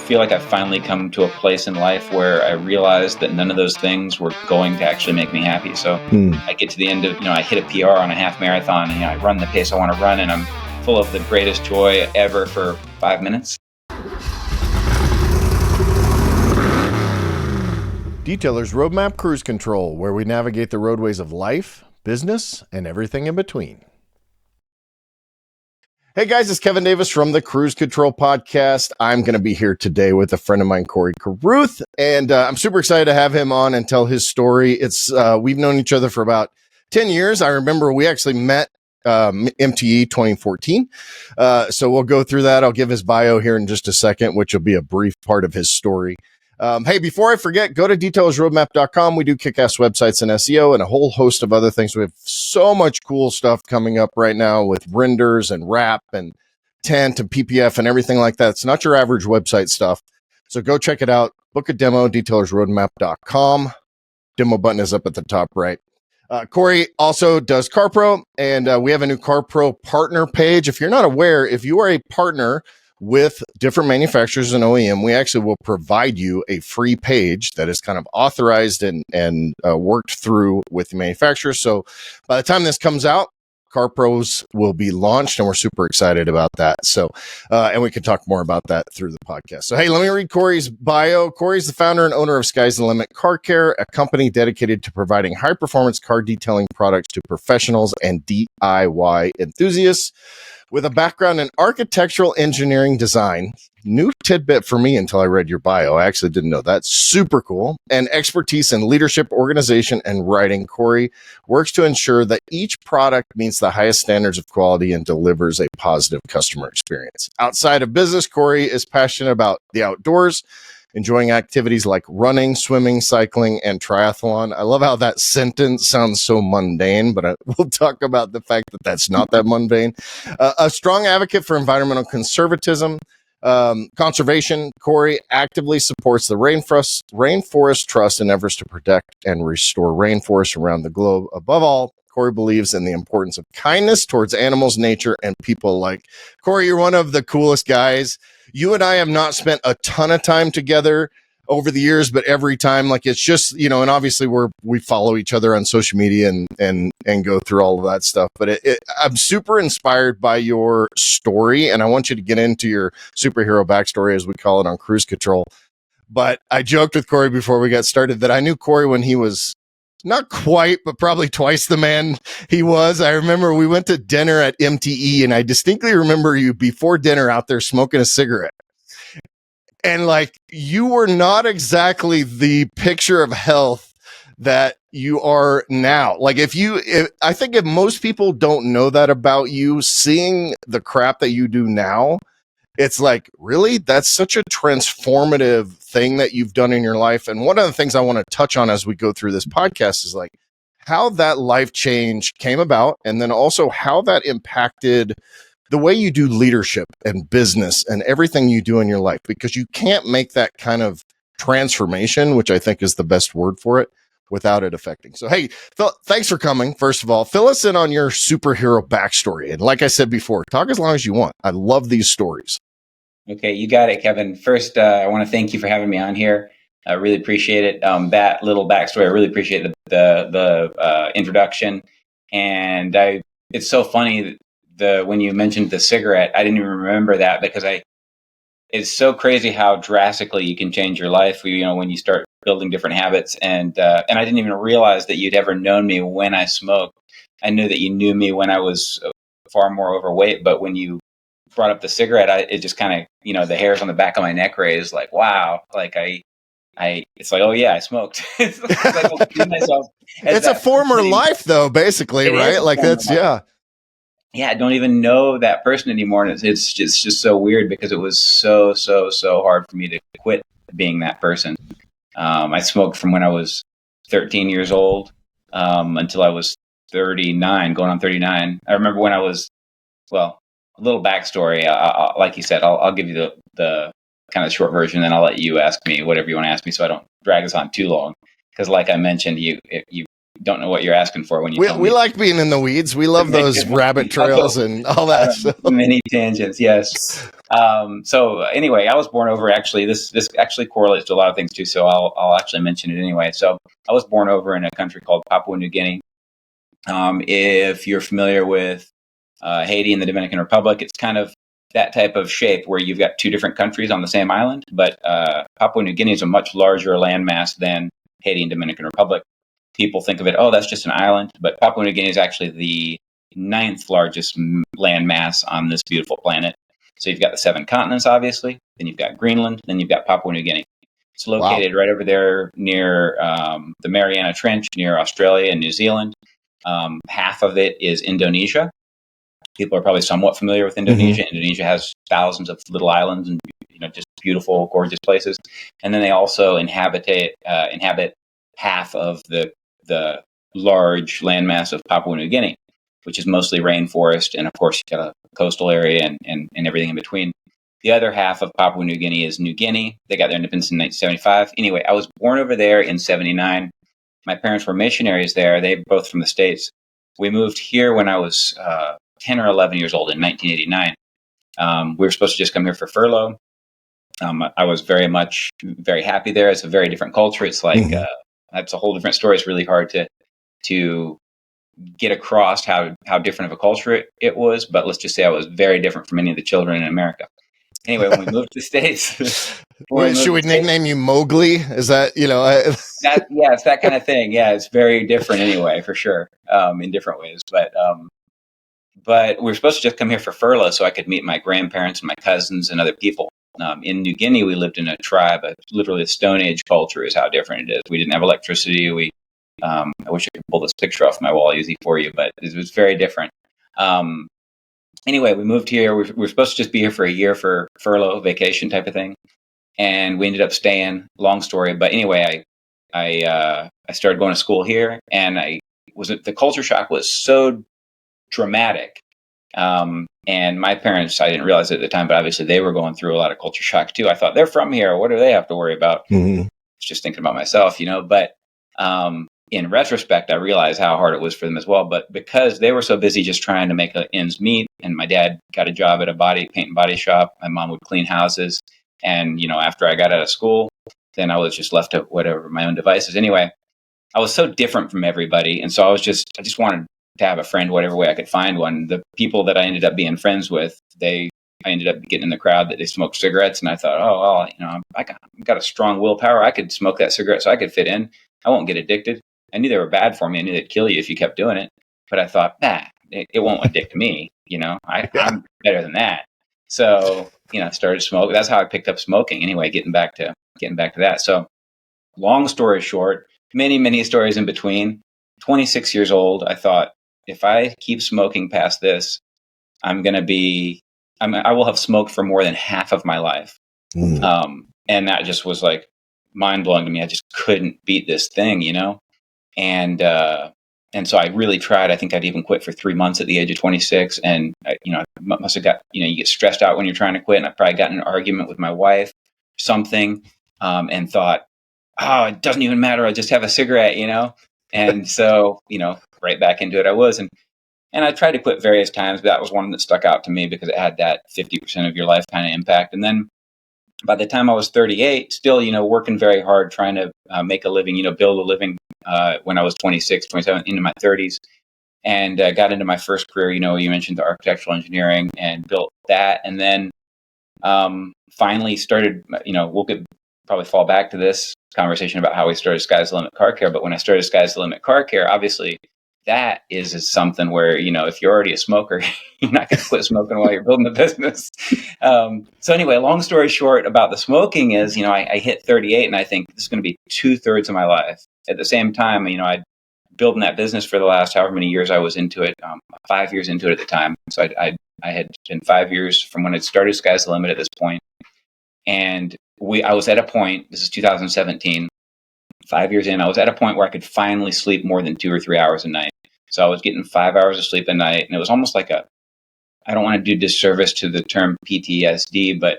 feel like I've finally come to a place in life where I realized that none of those things were going to actually make me happy. So I get to the end of, I hit a PR on a half marathon and, I run the pace I want to run, and I'm full of the greatest joy ever for 5 minutes. Detailer's Roadmap Cruise Control, where we navigate the roadways of life, business, and everything in between. Hey guys, it's Kevin Davis from the Cruise Control Podcast. I'm going to be here today with a friend of mine, Corey Carruth, and I'm super excited to have him on and tell his story. We've known each other for about 10 years. I remember we actually met MTE 2014. So we'll go through that. I'll give his bio here in just a second, which will be a brief part of his story. Hey, before I forget, go to detailersroadmap.com. We do kick-ass websites and SEO and a whole host of other things. We have so much cool stuff coming up right now with renders and wrap and tent and PPF and everything like that. It's not your average website stuff. So go check it out. Book a demo, detailersroadmap.com. Demo button is up at the top right. Corey also does CarPro, and we have a new CarPro partner page. If you're not aware, if you are a partner with different manufacturers and OEM, we actually will provide you a free page that is kind of authorized and worked through with the manufacturer. So by the time this comes out, CarPros will be launched, and we're super excited about that. So, and we can talk more about that through the podcast. So, hey, let me read Corey's bio. Corey's the founder and owner of Sky's the Limit Car Care, a company dedicated to providing high-performance car detailing products to professionals and DIY enthusiasts. With a background in architectural engineering design, new tidbit for me until I read your bio. I actually didn't know that. Super cool. And expertise in leadership, organization, and writing. Corey works to ensure that each product meets the highest standards of quality and delivers a positive customer experience. Outside of business, Corey is passionate about the outdoors, enjoying activities like running, swimming, cycling, and triathlon. I love how that sentence sounds so mundane, but we'll talk about the fact that that's not that mundane. A strong advocate for environmental conservation, Corey actively supports the Rainforest Trust in efforts to protect and restore rainforests around the globe. Above all, Corey believes in the importance of kindness towards animals, nature, and people alike. Corey, you're one of the coolest guys. You and I have not spent a ton of time together over the years, but every time, like, it's just, and obviously we follow each other on social media and go through all of that stuff. But I'm super inspired by your story, and I want you to get into your superhero backstory, as we call it on Cruise Control. But I joked with Corey before we got started that I knew Corey when he was not quite, but probably twice the man he was. I remember we went to dinner at MTE, and I distinctly remember you before dinner out there smoking a cigarette. And like, you were not exactly the picture of health that you are now. Like, I think if most people don't know that about you, seeing the crap that you do now, it's like, really? That's such a transformative thing that you've done in your life. And one of the things I want to touch on as we go through this podcast is like how that life change came about, and then also how that impacted the way you do leadership and business and everything you do in your life, because you can't make that kind of transformation, which I think is the best word for it, without it affecting. So, hey, Phil, thanks for coming. First of all, fill us in on your superhero backstory. And like I said before, talk as long as you want. I love these stories. Okay, you got it, Kevin. First, I want to thank you for having me on here. I really appreciate it. That little backstory, I really appreciate the introduction. And it's so funny when you mentioned the cigarette, I didn't even remember that, because it's so crazy how drastically you can change your life. When you start building different habits, and I didn't even realize that you'd ever known me when I smoked. I knew that you knew me when I was far more overweight, but when you brought up the cigarette, it just kind of, the hairs on the back of my neck raised, like, wow, like it's like, oh yeah, I smoked. It's a former life though, basically, right? Like that's, yeah. Yeah, I don't even know that person anymore. And it's just so weird, because it was so hard for me to quit being that person. I smoked from when I was 13 years old until I was 39, going on 39. I remember when I was, well, a little backstory. Like you said, I'll give you the kind of short version, and I'll let you ask me whatever you want to ask me, so I don't drag this on too long. Because, like I mentioned, you don't know what you're asking for when you tell We me. like being in the weeds. We love those rabbit trails and all that. So. Many tangents, yes. So anyway, I was born over actually. This actually correlates to a lot of things too. So I'll actually mention it anyway. So I was born over in a country called Papua New Guinea. If you're familiar with Haiti and the Dominican Republic, it's kind of that type of shape where you've got two different countries on the same island. But Papua New Guinea is a much larger landmass than Haiti and Dominican Republic. People think of it, oh, that's just an island. But Papua New Guinea is actually the ninth largest landmass on this beautiful planet. So you've got the 7 continents, obviously. Then you've got Greenland. Then you've got Papua New Guinea. It's located right over there near the Mariana Trench, near Australia and New Zealand. Half of it is Indonesia. People are probably somewhat familiar with Indonesia. Mm-hmm. Indonesia has thousands of little islands and just beautiful, gorgeous places. And then they also inhabit half of the large landmass of Papua New Guinea, which is mostly rainforest, and of course you've got a coastal area and everything in between. The other half of Papua New Guinea is New Guinea. They got their independence in 1975. Anyway, I was born over there in 79. My parents were missionaries there. They were both from the States. We moved here when I was 10 or 11 years old in 1989. We were supposed to just come here for furlough. I was very happy there. It's a very different culture. It's like, that's a whole different story. It's really hard to get across how different of a culture it was. But let's just say I was very different from many of the children in America. Anyway, when we moved to the States. Should we nickname you Mowgli? Is that, it's that kind of thing. Yeah, it's very different anyway, for sure, in different ways. But we were supposed to just come here for furlough so I could meet my grandparents and my cousins and other people. In New Guinea, we lived in a tribe, literally a Stone Age culture is how different it is. We didn't have electricity. I wish I could pull this picture off my wall easy for you, but it was very different. Anyway, we moved here. We were supposed to just be here for a year for furlough, vacation type of thing. And we ended up staying. Long story. But anyway, I started going to school here, and the culture shock was so dramatic. And my parents, I didn't realize it at the time, but obviously they were going through a lot of culture shock too. I thought, they're from here. What do they have to worry about? Mm-hmm. I was just thinking about myself, But in retrospect, I realized how hard it was for them as well. But because they were so busy just trying to make ends meet, and my dad got a job at a paint and body shop, my mom would clean houses. And, after I got out of school, then I was just left to whatever, my own devices. Anyway, I was so different from everybody. And so I just wanted to have a friend, whatever way I could find one. The people that I ended up being friends with, I ended up getting in the crowd that they smoked cigarettes. And I thought, I got a strong willpower. I could smoke that cigarette so I could fit in. I won't get addicted. I knew they were bad for me. I knew they'd kill you if you kept doing it. But I thought, it won't addict me. I'm better than that. So, started smoking. That's how I picked up smoking. Anyway, getting back to that. So long story short, many, many stories in between. 26 years old, I thought, if I keep smoking past this, I will have smoked for more than half of my life. Mm. And that just was like mind blowing to me. I just couldn't beat this thing, And so I really tried. I think I'd even quit for 3 months at the age of 26. And, I must have got, you get stressed out when you're trying to quit. And I probably got in an argument with my wife, something, and thought, it doesn't even matter. I just have a cigarette, And so, right back into it I was. And I tried to quit various times, but that was one that stuck out to me because it had that 50% of your life kind of impact. And then by the time I was 38, still, working very hard, trying to make a living, build a living when I was 26, 27, into my 30s, and got into my first career. You mentioned the architectural engineering and built that. And then finally started, we'll probably fall back to this conversation about how we started Sky's the Limit Car Care. But when I started Sky's the Limit Car Care, obviously that is something where, if you're already a smoker, you're not going to quit smoking while you're building the business. So anyway, long story short about the smoking is, I hit 38 and I think this is going to be 2/3 of my life. At the same time, I'd building that business for the last however many years I was into it, 5 years into it at the time. So I had been 5 years from when it started Sky's the Limit at this point. And I was at a point, this is 2017, 5 years in, I was at a point where I could finally sleep more than 2 or 3 hours a night. So I was getting 5 hours of sleep a night, and it was almost like I don't want to do disservice to the term PTSD, but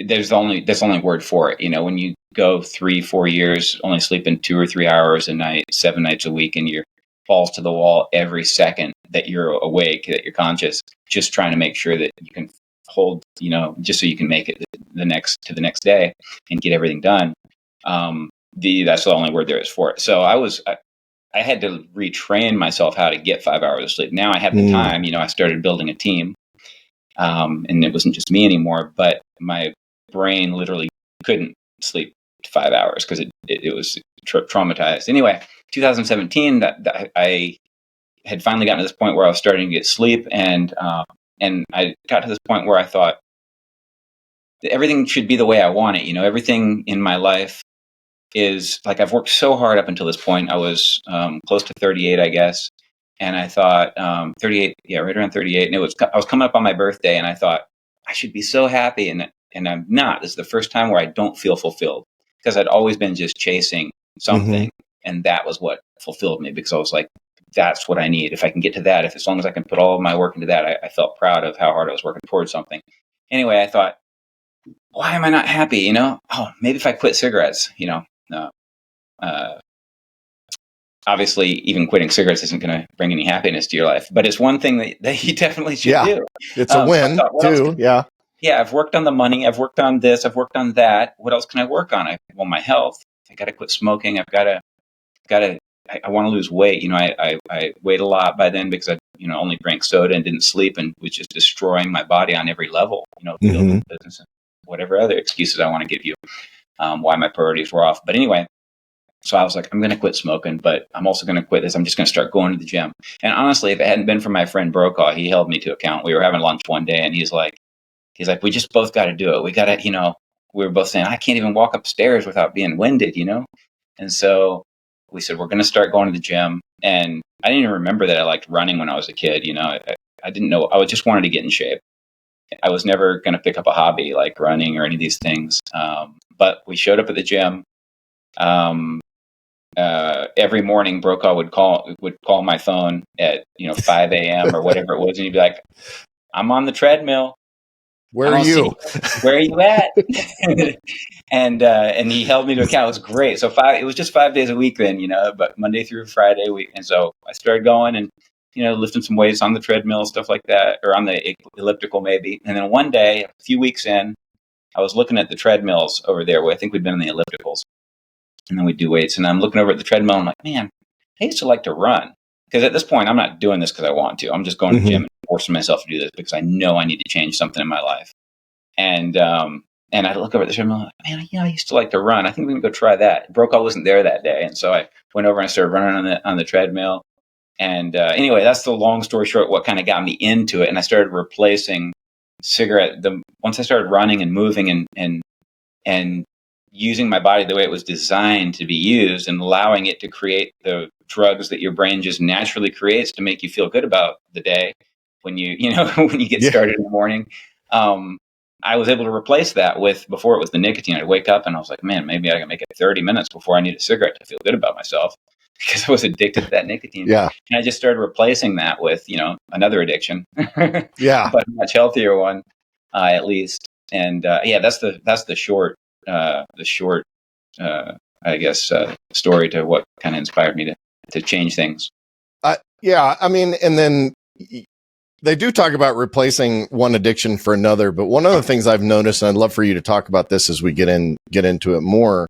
that's the only word for it. When you go 3-4 years only sleeping 2 or 3 hours a night, 7 nights a week, and you're balls to the wall every second that you're awake, that you're conscious, just trying to make sure that you can hold, just so you can make it the next day and get everything done. That's the only word there is for it. So I had to retrain myself how to get 5 hours of sleep. Now I have the time. I started building a team, and it wasn't just me anymore. But my brain literally couldn't sleep 5 hours because it was traumatized. Anyway, 2017, that I had finally gotten to this point where I was starting to get sleep, and I got to this point where I thought that everything should be the way I want it. Everything in my life is like, I've worked so hard up until this point. I was close to 38, I guess. And I thought 38, yeah, right around 38. And I was coming up on my birthday, and I thought I should be so happy. And I'm not. This is the first time where I don't feel fulfilled, because I'd always been just chasing something. Mm-hmm. And that was what fulfilled me, because I was like, that's what I need. If I can get to that, as long as I can put all of my work into that, I felt proud of how hard I was working towards something. Anyway, I thought, why am I not happy? Oh, maybe if I quit cigarettes, obviously even quitting cigarettes isn't going to bring any happiness to your life, but it's one thing that you definitely should do. It's a win too. Yeah. I've worked on the money. I've worked on this. I've worked on that. What else can I work on? My health. I got to quit smoking. I want to lose weight. I weighed a lot by then because I, only drank soda and didn't sleep, and was just destroying my body on every level, building business and whatever other excuses I want to give you, why my priorities were off. But anyway, so I was like, I'm going to quit smoking, but I'm also going to quit this. I'm just going to start going to the gym. And honestly, if it hadn't been for my friend Brokaw, he held me to account. We were having lunch one day, and he's like, we just both got to do it. We got to, we were both saying, I can't even walk upstairs without being winded, And so we said, we're going to start going to the gym. And I didn't even remember that I liked running when I was a kid. I didn't know. I just wanted to get in shape. I was never going to pick up a hobby like running or any of these things. But we showed up at the gym. Every morning, Brokaw would call my phone at 5 a.m. or whatever it was, and he'd be like, "I'm on the treadmill. Where are you? Where are you at?" and he held me to account. It was great. So it was just 5 days a week then, but Monday through Friday and so I started going and lifting some weights on the treadmill, stuff like that, or on the elliptical maybe. And then one day, a few weeks in, I was looking at the treadmills over there. I think we'd been in the ellipticals. And then we do weights, and I'm looking over at the treadmill. And I'm like, man, I used to like to run, because at this point, I'm not doing this because I want to. I'm just going to the gym and forcing myself to do this because I know I need to change something in my life. And I look over at the treadmill, like, man, I used to like to run. I think we can go try that. Brokaw wasn't there that day, and so I went over and I started running on the treadmill. And anyway, that's the long story short. What kind of got me into it, and I started replacing cigarette. Once I started running and moving and using my body the way it was designed to be used, and allowing it to create the drugs that your brain just naturally creates to make you feel good about the day when you when you get started in the morning. I was able to replace that with, before it was the nicotine. I'd wake up and I was like, man, maybe I can make it 30 minutes before I need a cigarette to feel good about myself, because I was addicted to that nicotine. Yeah. And I just started replacing that with, another addiction. Yeah. But a much healthier one, at least. And that's the short, I guess, story to what kind of inspired me to change things. Yeah, I mean, and then they do talk about replacing one addiction for another. But one of the things I've noticed, and I'd love for you to talk about this as we get into it more,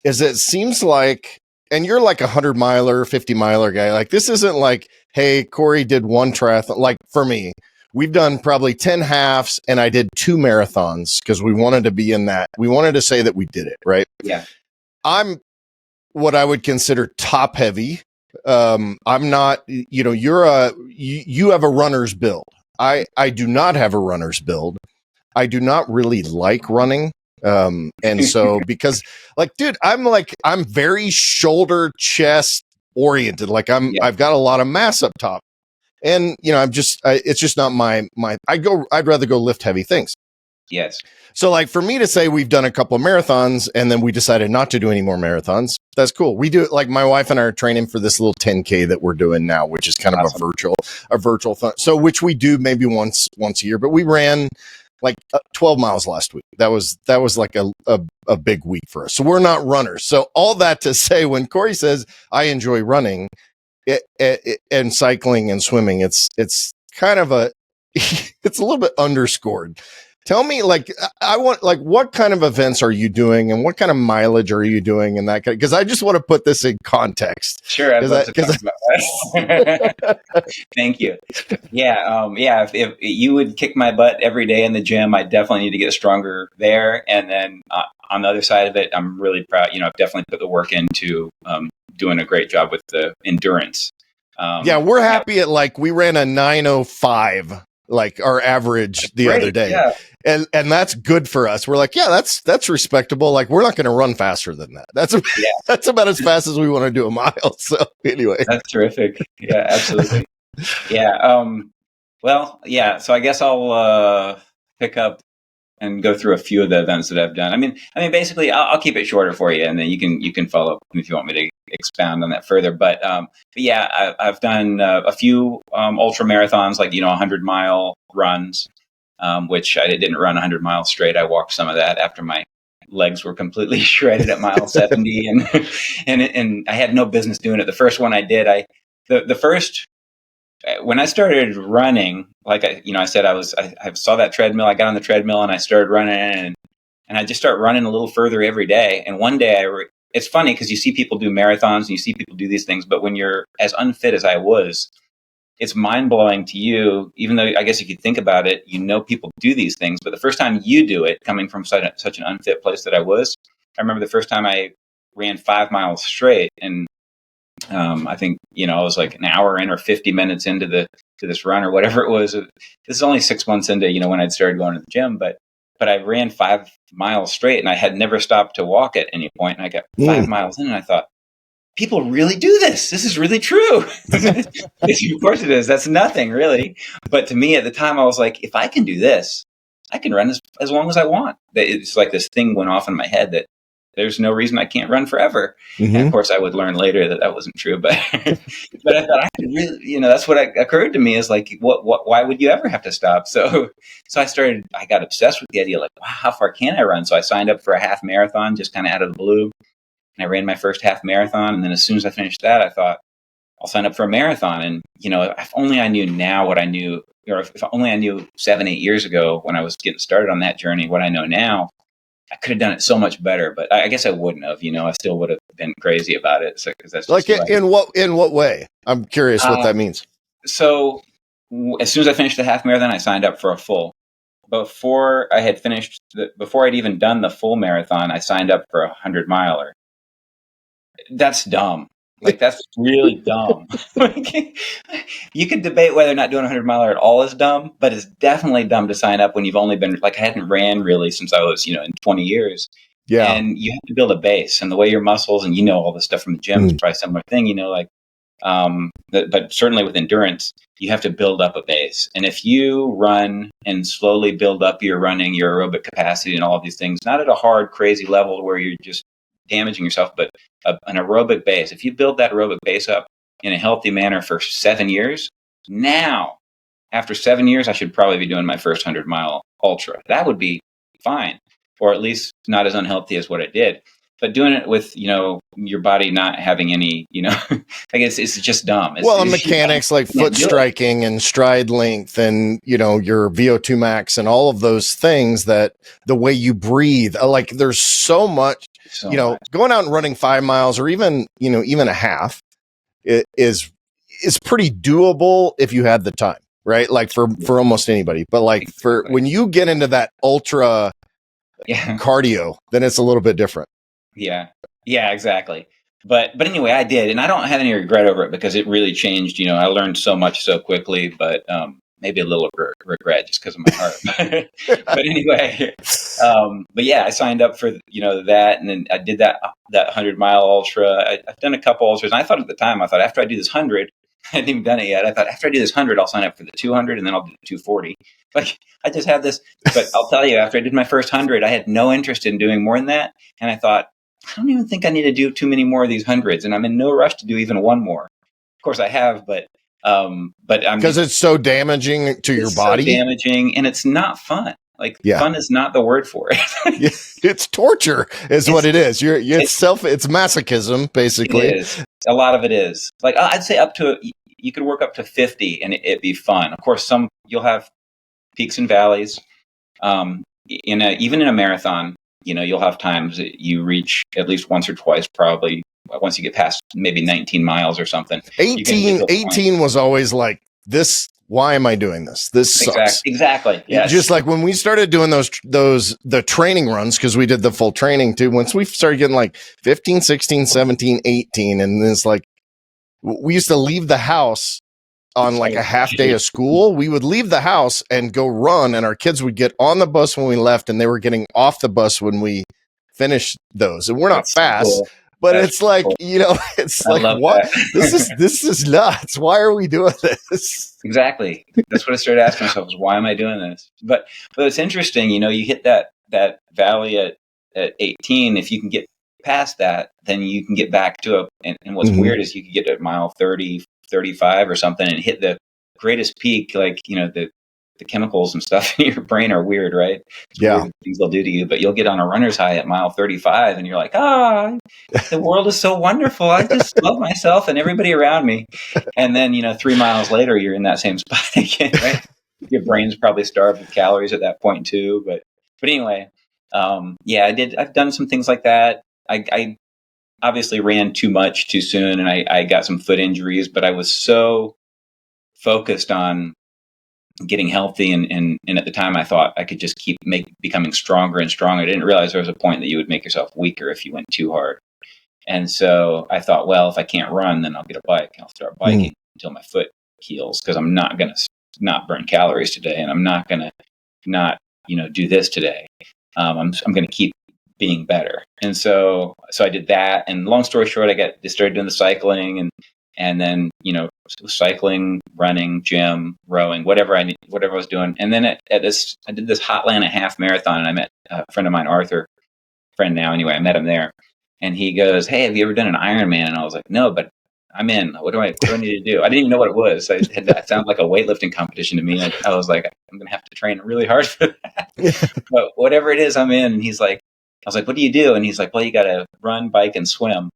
is it seems like, and you're like 100-miler, 50-miler guy. Like, this isn't like, hey, Corey did one triathlon. Like, for me, we've done probably 10 halves, and I did 2 marathons because we wanted to be in that. We wanted to say that we did it, right? Yeah. I'm what I would consider top heavy. I'm not, you have a runner's build. I do not have a runner's build. I do not really like running. And so, because dude, I'm very shoulder, chest oriented. Like I've got a lot of mass up top, and it's just not my, I'd rather go lift heavy things. Yes. So for me to say we've done a couple of marathons and then we decided not to do any more marathons, that's cool. We do it, my wife and I are training for this little 10K that we're doing now, which is kind of a virtual thing. So which we do maybe once a year, but we ran like 12 miles last week. That was like a big week for us. So we're not runners. So all that to say, when Corey says I enjoy running and cycling and swimming, it's kind of it's a little bit underscored. Tell me, like, I want, like, what kind of events are you doing and what kind of mileage are you doing and that kind of, because I just want to put this in context. Sure, I'd love to talk about that. Thank you. Yeah, if you would kick my butt every day in the gym, I definitely need to get stronger there. And then on the other side of it, I'm really proud. I've definitely put the work into doing a great job with the endurance. Yeah, we're happy at, like, we ran a 9:05, like our average the other day. Yeah. And that's good for us. We're like, yeah, that's respectable. Like, we're not going to run faster than that. That's about as fast as we want to do a mile. So anyway, that's terrific. Yeah, absolutely. Yeah. Well, yeah. So I guess I'll pick up and go through a few of the events that I've done. I mean, basically, I'll keep it shorter for you, and then you can follow up if you want me to expound on that further. But yeah, I've done a few ultra marathons, like 100-mile runs, which I didn't run 100 miles straight. I walked some of that after my legs were completely shredded at mile 70, and I had no business doing it. The first one I did, the first. When I started running, like I said, I saw that treadmill. I got on the treadmill and I started running, and I just started running a little further every day. And one day, it's funny because you see people do marathons and you see people do these things, but when you're as unfit as I was, it's mind blowing to you. Even though I guess if you think about it, people do these things, but the first time you do it, coming from such an unfit place that I was, I remember the first time I ran 5 miles straight, and I think, I was like an hour in or 50 minutes into to this run or whatever it was. This is only 6 months into, when I'd started going to the gym, but I ran 5 miles straight, and I had never stopped to walk at any point. And I got 5 miles in, and I thought, people really do this. This is really true. Of course it is. That's nothing really. But to me at the time, I was like, if I can do this, I can run as long as I want. It's like this thing went off in my head that there's no reason I can't run forever. Mm-hmm. And of course, I would learn later that wasn't true. But but I thought I could really, that's what occurred to me is like, why would you ever have to stop? So I got obsessed with the idea, like, wow, how far can I run? So I signed up for a half marathon, just kind of out of the blue. And I ran my first half marathon. And then as soon as I finished that, I thought, I'll sign up for a marathon. And, if only I knew now what I knew, or if only I knew 7-8 years ago when I was getting started on that journey, what I know now, I could have done it so much better, but I guess I wouldn't have. I still would have been crazy about it. So, cause that's just like in what way? I'm curious what that means. So, as soon as I finished the half marathon, I signed up for a full. Before I'd even done the full marathon, I signed up for a 100-miler. That's dumb. Like, that's really dumb. You could debate whether or not doing a 100-miler at all is dumb, but it's definitely dumb to sign up when you've only been, like, I hadn't ran really since I was, in 20 years. Yeah. And you have to build a base, and the way your muscles, and all the stuff from the gym is probably a similar thing, but certainly with endurance, you have to build up a base. And if you run and slowly build up your running, your aerobic capacity and all of these things, not at a hard, crazy level where you're just damaging yourself, but an aerobic base. If you build that aerobic base up in a healthy manner for 7 years, now, after 7 years, I should probably be doing my first 100-mile ultra. That would be fine, or at least not as unhealthy as what I did. But doing it with, your body not having any, I guess it's just dumb. And mechanics like foot striking and stride length and, your VO2 max and all of those things, that the way you breathe, like there's so much, going out and running 5 miles or even a half is pretty doable if you had the time, right? Like for almost anybody, but like for when you get into that ultra cardio, then it's a little bit different. Yeah, exactly. But anyway, I did, and I don't have any regret over it because it really changed. I learned so much so quickly, but maybe a little regret just because of my heart. But anyway, but yeah, I signed up for that, and then I did that 100-mile ultra. I've done a couple ultras, and I thought at the time, after I do this 100, I hadn't even done it yet. I thought after I do this 100, I'll sign up for the 200, and then I'll do the 240. Like, I just have this. But I'll tell you, after I did my first 100, I had no interest in doing more than that, and I thought, I don't even think I need to do too many more of these 100s, and I'm in no rush to do even one more. Of course, I have, but I'm because it's so damaging to your body. So damaging, and it's not fun. Like Yeah. fun is not the word for it. It's torture is what it is. It's masochism, basically. It is. A lot of it is. Like I'd say you could work up to 50 and it'd be fun. Of course, you'll have peaks and valleys. Even in a marathon, you'll have times that you reach at least once or twice, probably once you get past maybe 19 miles or something. 18 was always like this. Why am I doing this? This sucks. Exactly. Yes. Just like when we started doing the training runs, because we did the full training too. Once we started getting like 15, 16, 17, 18, and it's like we used to leave the house on like a half day of school. We would leave the house and go run, and our kids would get on the bus when we left, and they were getting off the bus when we finished those. And we're not fast. Cool. But it's like, it's like, what? This is nuts. Why are we doing this? Exactly. That's what I started asking myself is, why am I doing this? But it's interesting, you hit that valley at 18. If you can get past that, then you can get back to and what's weird is you can get to mile 30, 35 or something and hit the greatest peak. Like, the chemicals and stuff in your brain are weird, right? It's weird things they'll do to you, but you'll get on a runner's high at mile 35 and you're like, the world is so wonderful. I just love myself and everybody around me. And then, 3 miles later, you're in that same spot again, right? Your brain's probably starved of calories at that point too. But anyway, I've done some things like that. I obviously ran too much too soon and I got some foot injuries, but I was so focused on getting healthy and at the time I thought I could just keep becoming stronger and stronger. I didn't realize there was a point that you would make yourself weaker if you went too hard. And so I thought, well, if I can't run, then I'll get a bike. I'll start biking until my foot heals, because I'm not going to not burn calories today, and I'm not going to not do this today. I'm going to keep being better. And so I did that. And long story short, I started doing the cycling and then, cycling, running, gym, rowing, whatever I was doing. And then I did this Hotlanta half marathon, and I met a friend of mine, Arthur, friend now anyway, I met him there. And he goes, "Hey, have you ever done an Ironman?" And I was like, "No, but I'm in. What do I need to do?" I didn't even know what it was. That sounded like a weightlifting competition to me. I was like, I'm going to have to train really hard for that. But whatever it is, I'm in. And I was like, "What do you do?" And he's like, "Well, you got to run, bike, and swim."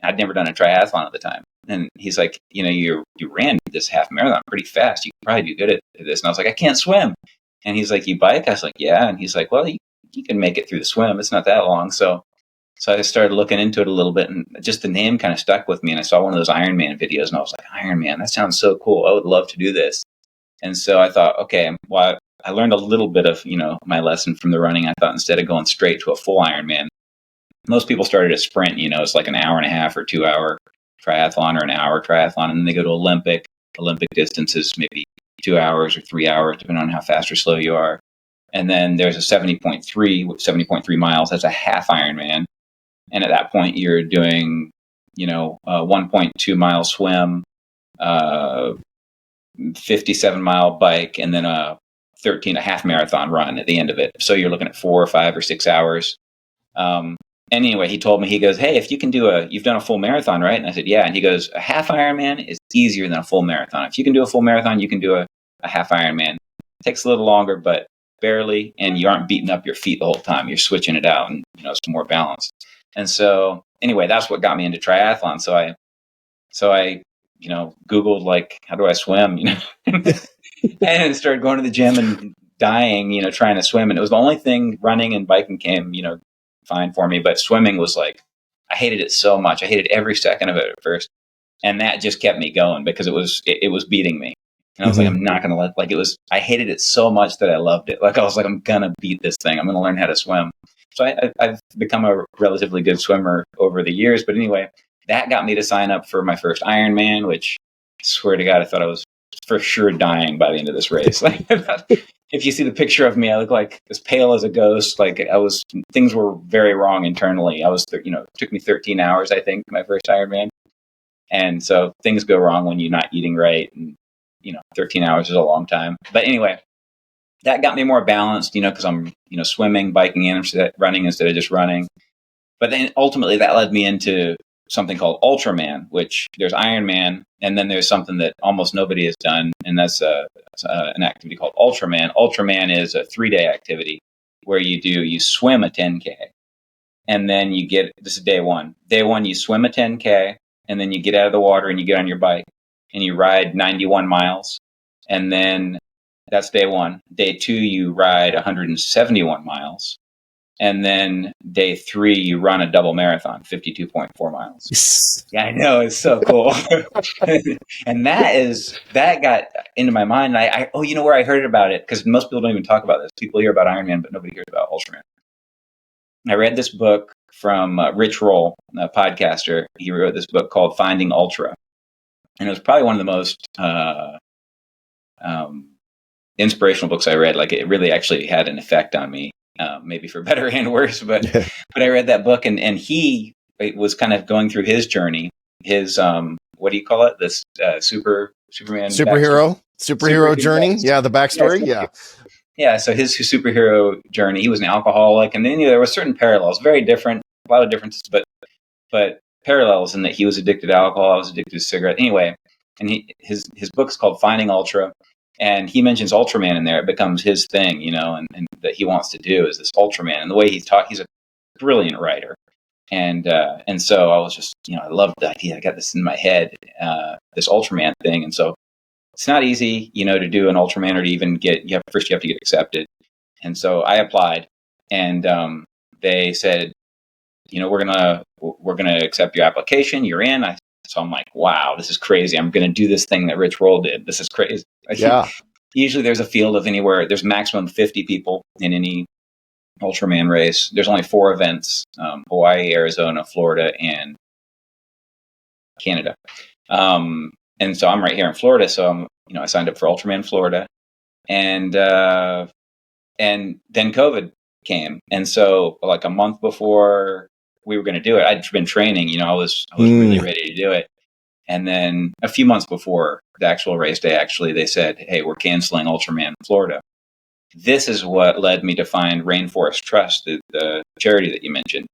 I'd never done a triathlon at the time. And he's like, you ran this half marathon pretty fast. You can probably do good at this. And I was like, "I can't swim." And he's like, "You bike?" I was like, "Yeah." And he's like, "Well, you can make it through the swim. It's not that long." So I started looking into it a little bit, and just the name kind of stuck with me. And I saw one of those Ironman videos, and I was like, Ironman, that sounds so cool. I would love to do this. And so I thought, okay, well, I learned a little bit of, my lesson from the running. I thought instead of going straight to a full Ironman, most people started a sprint, it's like an hour and a half or 2 hour triathlon or an hour triathlon. And then they go to Olympic distances, maybe 2 hours or 3 hours, depending on how fast or slow you are. And then there's a 70.3 miles. That's a half Ironman. And at that point, you're doing, 1.2 mile swim, 57-mile bike, and then a half marathon run at the end of it. So you're looking at 4 or 5 or 6 hours. Anyway, he told me, he goes, "Hey, if you can you've done a full marathon, right?" And I said, "Yeah." And he goes, "A half Ironman is easier than a full marathon. If you can do a full marathon, you can do a half Ironman. It takes a little longer, but barely, and you aren't beating up your feet the whole time. You're switching it out, and it's more balanced." And so anyway, that's what got me into triathlon. So I Googled, like, how do I swim, and started going to the gym and dying, trying to swim. And it was the only thing, running and biking came, fine for me. But swimming was like, I hated it so much. I hated every second of it at first. And that just kept me going because it was beating me. And I was like, I'm not going to I hated it so much that I loved it. Like, I was like, I'm going to beat this thing. I'm going to learn how to swim. So I've become a relatively good swimmer over the years. But anyway, that got me to sign up for my first Ironman, which, I swear to God, I thought I was for sure dying by the end of this race. Like, if you see the picture of me, I look like as pale as a ghost. Like, things were very wrong internally. It took me 13 hours, I think, my first Ironman. And so things go wrong when you're not eating right. And, 13 hours is a long time. But anyway, that got me more balanced, because I'm, swimming, biking, and running instead of just running. But then ultimately that led me into something called Ultraman, which there's Ironman, and then there's something that almost nobody has done, and that's an activity called Ultraman. Ultraman is a 3-day activity where you swim a 10K, and then this is day one. Day one, you swim a 10K, and then you get out of the water and you get on your bike and you ride 91 miles, and then that's day one. Day two, you ride 171 miles. And then day 3, you run a double marathon, 52.4 miles. Yes. Yeah, I know. It's so cool. And that got into my mind. And you know where I heard about it? Because most people don't even talk about this. People hear about Ironman, but nobody hears about Ultraman. I read this book from Rich Roll, a podcaster. He wrote this book called Finding Ultra. And it was probably one of the most inspirational books I read. Like, it really actually had an effect on me. Maybe for better and worse, but I read that book, and he was kind of going through his journey, his what do you call it? This superhero journey. Yeah, the backstory. Yeah. So his superhero journey. He was an alcoholic, and then there were certain parallels, very different, a lot of differences, but parallels in that he was addicted to alcohol, I was addicted to cigarettes. Anyway, and his book's called Finding Ultra. And he mentions Ultraman in there. It becomes his thing, and that he wants to do is this Ultraman. And the way he's a brilliant writer. And so I was just, I loved the idea. I got this in my head, this Ultraman thing. And so it's not easy, to do an Ultraman or to even you have to get accepted. And so I applied, and they said, we're gonna accept your application. You're in. So I'm like, wow, this is crazy. I'm going to do this thing that Rich Roll did. This is crazy. Yeah. Usually there's a field of there's maximum 50 people in any Ultraman race. There's only 4 events, Hawaii, Arizona, Florida, and Canada. And so I'm right here in Florida. So I signed up for Ultraman Florida, and then COVID came. And so like a month before we were going to do it, I'd been training, I was really ready to do it. And then a few months before the actual race day, actually, they said, hey, we're canceling Ultraman Florida. This is what led me to find Rainforest Trust, the charity that you mentioned.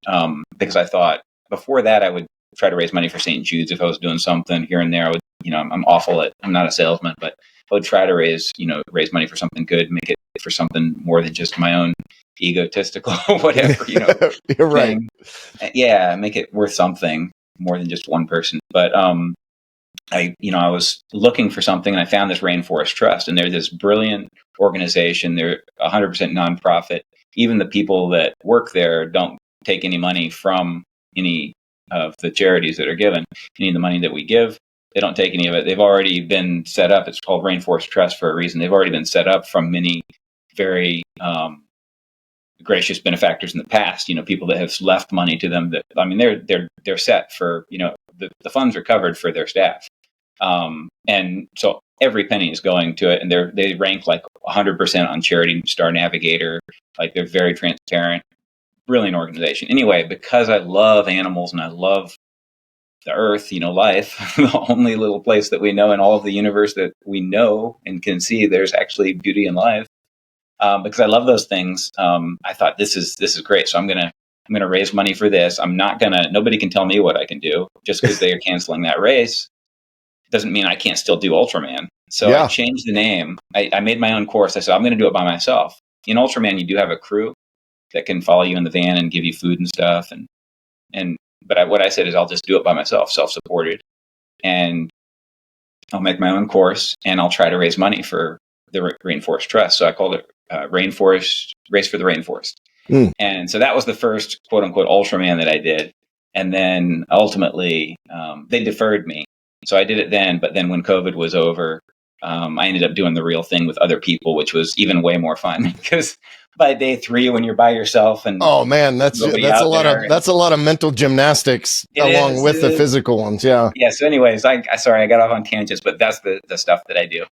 Because I thought before that, I would try to raise money for St. Jude's if I was doing something here and there. I would, I'm awful I'm not a salesman, but I would try to raise money for something good, make it for something more than just my own egotistical, whatever, You're right. Yeah, make it worth something more than just one person. But I was looking for something, and I found this Rainforest Trust, and they're this brilliant organization. They're 100% nonprofit. Even the people that work there don't take any money from any of the charities that are given. Any of the money that we give, they don't take any of it. They've already been set up. It's called Rainforest Trust for a reason. They've already been set up from many very gracious benefactors in the past, people that have left money to them they're set for, the funds are covered for their staff. And so every penny is going to it, and they rank like 100% on Charity Star Navigator. Like, they're very transparent, brilliant organization. Anyway, because I love animals and I love the earth, life, the only little place that we know in all of the universe that we know and can see there's actually beauty in life. Because I love those things. I thought this is great. So I'm gonna raise money for this. Nobody can tell me what I can do. Just because they are canceling that race doesn't mean I can't still do Ultraman. So I changed the name. I made my own course. I said, I'm going to do it by myself. In Ultraman, you do have a crew that can follow you in the van and give you food and stuff. But what I said is I'll just do it by myself, self-supported. And I'll make my own course, and I'll try to raise money for the Rainforest Trust. So I called it Rainforest Race for the Rainforest. And so that was the first quote unquote Ultraman that I did. And then ultimately they deferred me. So I did it then, but then when COVID was over, I ended up doing the real thing with other people, which was even way more fun, because by day 3, when you're by yourself and oh man, that's a lot of mental gymnastics along with the physical ones. Yeah. Yeah. So anyways, I got off on tangents, but that's the stuff that I do.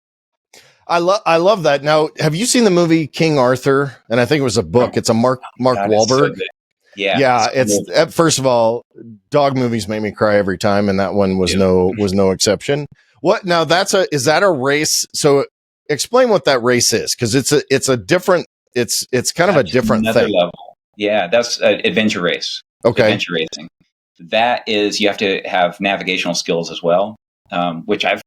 I love that. Now, have you seen the movie King Arthur? And I think it was a book. It's a Mark Wahlberg. So yeah. It's first of all, dog movies make me cry every time, and that one was no exception. What now? Is that a race? So explain what that race is, because it's a different. It's kind of a different thing. Level. Yeah, that's an adventure race. Okay, adventure racing. that is, you have to have navigational skills as well, which I've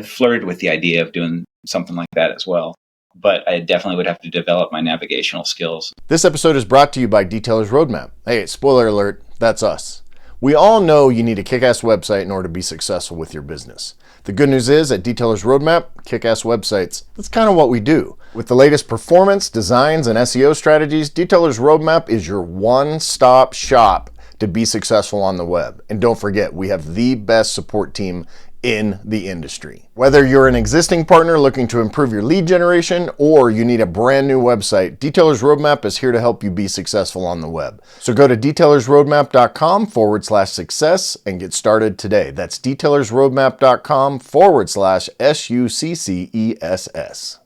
flirted with the idea of doing something like that as well. But I definitely would have to develop my navigational skills. This episode is brought to you by Detailer's Roadmap. Hey, spoiler alert, that's us. We all know you need a kick-ass website in order to be successful with your business. The good news is, at Detailer's Roadmap, kick-ass websites, that's kind of what we do. With the latest performance, designs, and SEO strategies, Detailer's Roadmap is your one-stop shop to be successful on the web. And don't forget, we have the best support team in the industry. Whether you're an existing partner looking to improve your lead generation or you need a brand new website, Detailer's Roadmap is here to help you be successful on the web. So go to detailersroadmap.com/success and get started today. That's detailersroadmap.com/SUCCESS.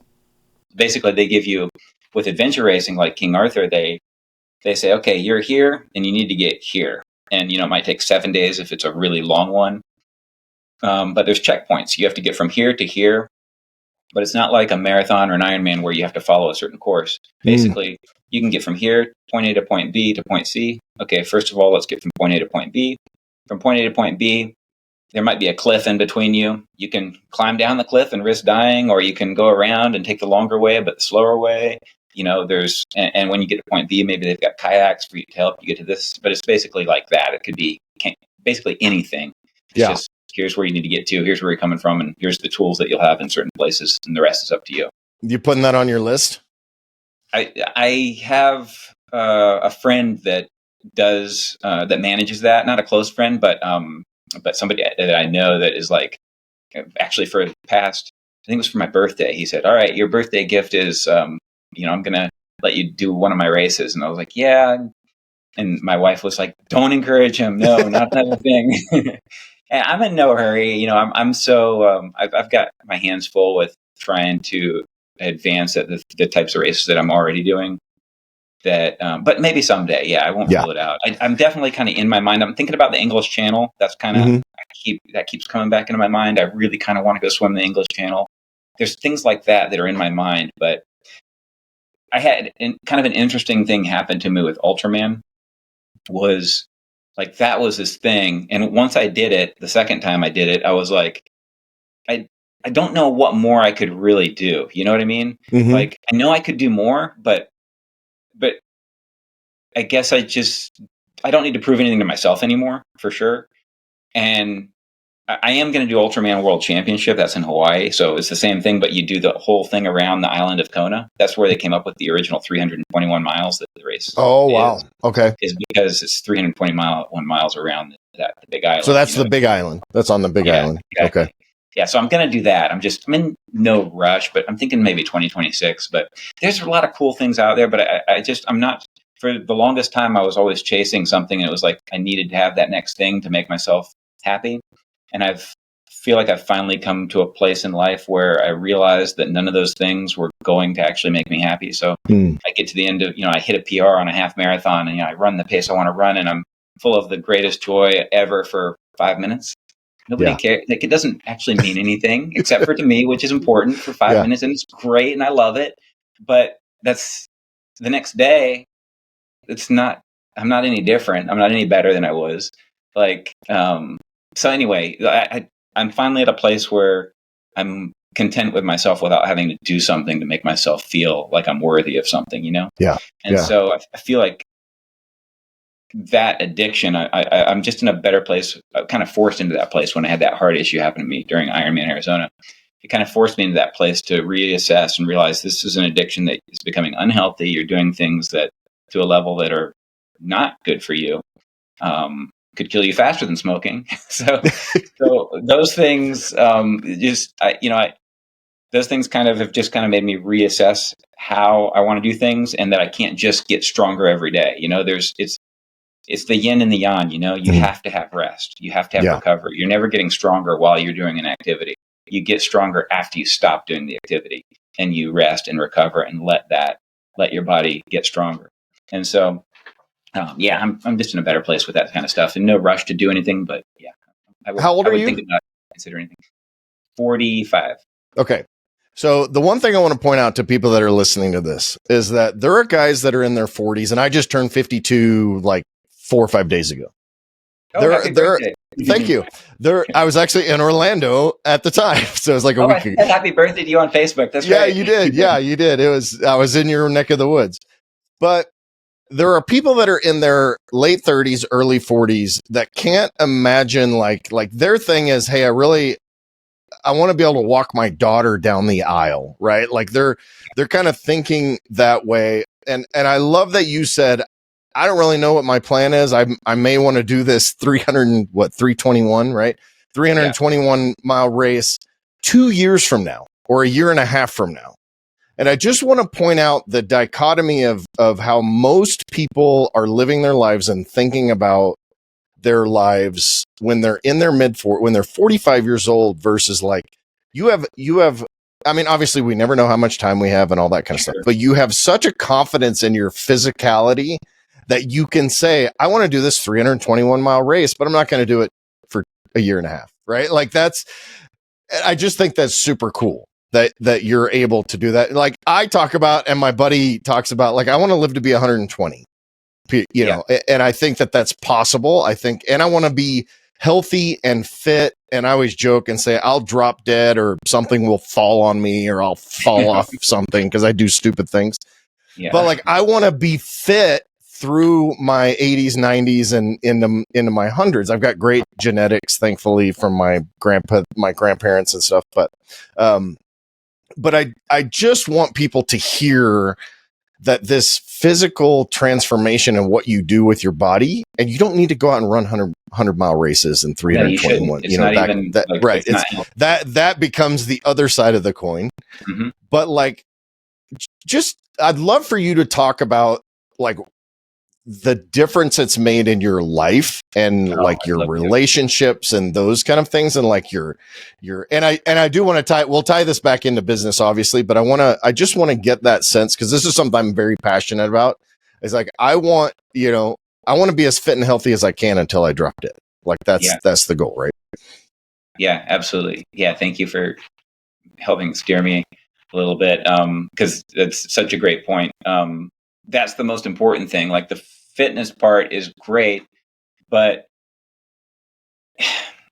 Basically, they give you, with adventure racing like King Arthur, they say, okay, you're here and you need to get here. And, it might take 7 days if it's a really long one. But there's checkpoints. You have to get from here to here. But it's not like a marathon or an Ironman where you have to follow a certain course. Basically, you can get from here, point A to point B to point C. Okay, first of all, let's get from point A to point B. From point A to point B, there might be a cliff in between you. You can climb down the cliff and risk dying, or you can go around and take the longer way, but the slower way. And when you get to point B, maybe they've got kayaks for you to help you get to this. But it's basically like that. It could be basically anything. It's just, here's where you need to get to, here's where you're coming from, and here's the tools that you'll have in certain places, and the rest is up to you. You putting that on your list? I have a friend that does that manages that. Not a close friend, but somebody that I know that is like, actually for past, I think it was for my birthday. He said, "All right, your birthday gift is, I'm gonna let you do one of my races." And I was like, "Yeah." And my wife was like, "Don't encourage him. No, not that thing." And I'm in no hurry. I'm so I've got my hands full with trying to advance at the types of races that I'm already doing. That, but maybe someday, I won't rule it out. I'm definitely kind of in my mind. I'm thinking about the English Channel. That's kind of that keeps coming back into my mind. I really kind of want to go swim the English Channel. There's things like that are in my mind. But I had kind of an interesting thing happen to me with Ultraman. Was like, that was his thing. And once I did it, the second time I did it, I was like, I don't know what more I could really do. You know what I mean? Like, I know I could do more, but I guess I don't need to prove anything to myself anymore, for sure. And I am going to do Ultraman World Championship. That's in Hawaii. So it's the same thing, but you do the whole thing around the island of Kona. That's where they came up with the original 321 miles that the race wow. Okay. Is because it's 321 miles around the big island. So that's the big island. That's on the big island. Exactly. Okay. Yeah, so I'm going to do that. I'm in no rush, but I'm thinking maybe 2026. But there's a lot of cool things out there, but I'm not, for the longest time, I was always chasing something, and it was like I needed to have that next thing to make myself happy. And I feel like I've finally come to a place in life where I realized that none of those things were going to actually make me happy. So I get to the end of, I hit a PR on a half marathon, and I run the pace I want to run, and I'm full of the greatest joy ever for 5 minutes. Nobody cares. Like, it doesn't actually mean anything except for to me, which is important, for 5 minutes, and it's great, and I love it. But that's the next day. I'm not any different. I'm not any better than I was. Like, so anyway, I'm finally at a place where I'm content with myself without having to do something to make myself feel like I'm worthy of something, Yeah. And so I feel like that addiction, I'm just in a better place. I kind of forced into that place when I had that heart issue happen to me during Ironman Arizona. It kind of forced me into that place to reassess and realize this is an addiction that is becoming unhealthy. You're doing things that to a level that are not good for you. Could kill you faster than smoking. so those things, those things kind of have just kind of made me reassess how I want to do things, and that I can't just get stronger every day. It's the yin and the yang. You have to have rest. You have to have recovery. You're never getting stronger while you're doing an activity. You get stronger after you stop doing the activity, and you rest and recover and let your body get stronger. And so, I'm just in a better place with that kind of stuff, and no rush to do anything. But How old are you? Think about consider anything. 45. Okay. So the one thing I want to point out to people that are listening to this is that there are guys that are in their 40s, and I just turned 52 like 4 or 5 days ago. Oh, happy There. birthday. Thank you. I was actually in Orlando at the time, so it was like a Oh, I week ago. said happy birthday to you on Facebook. That's Yeah, right. you did. Yeah, you did. I was in your neck of the woods. But there are people that are in their late 30s, early 40s that can't imagine like their thing is, hey, I want to be able to walk my daughter down the aisle, right? Like they're kind of thinking that way. And I love that you said, I don't really know what my plan is. I may want to do this 321, right? Yeah. 321-mile race 2 years from now or a year and a half from now. And I just want to point out the dichotomy of how most people are living their lives and thinking about their lives when they're in their when they're 45 years old versus like you have I mean, obviously we never know how much time we have and all that kind of stuff, but you have such a confidence in your physicality that you can say, I want to do this 321-mile race, but I'm not going to do it for a year and a half, right? Like I just think that's super cool that you're able to do that. Like I talk about, and my buddy talks about, like, I want to live to be 120, you know, and I think that that's possible. And I want to be healthy and fit. And I always joke and say, I'll drop dead or something will fall on me or I'll fall off something because I do stupid things. Yeah. But like, I want to be fit through my 80s, 90s, and into my hundreds. I've got great genetics, thankfully, from my grandparents and stuff. But I just want people to hear that this physical transformation and what you do with your body, and you don't need to go out and run 100-mile races in 321. It's not even right. That becomes the other side of the coin. Mm-hmm. But like, I'd love for you to talk about like the difference it's made in your life and like your relationships and those kind of things. And like and I do want to we'll tie this back into business, obviously, but I just want to get that sense, because this is something I'm very passionate about. It's like, I want to be as fit and healthy as I can until I drop dead. Like that's the goal, right? Yeah, absolutely. Yeah. Thank you for helping steer me a little bit. Cause that's such a great point. That's the most important thing. Like the fitness part is great, but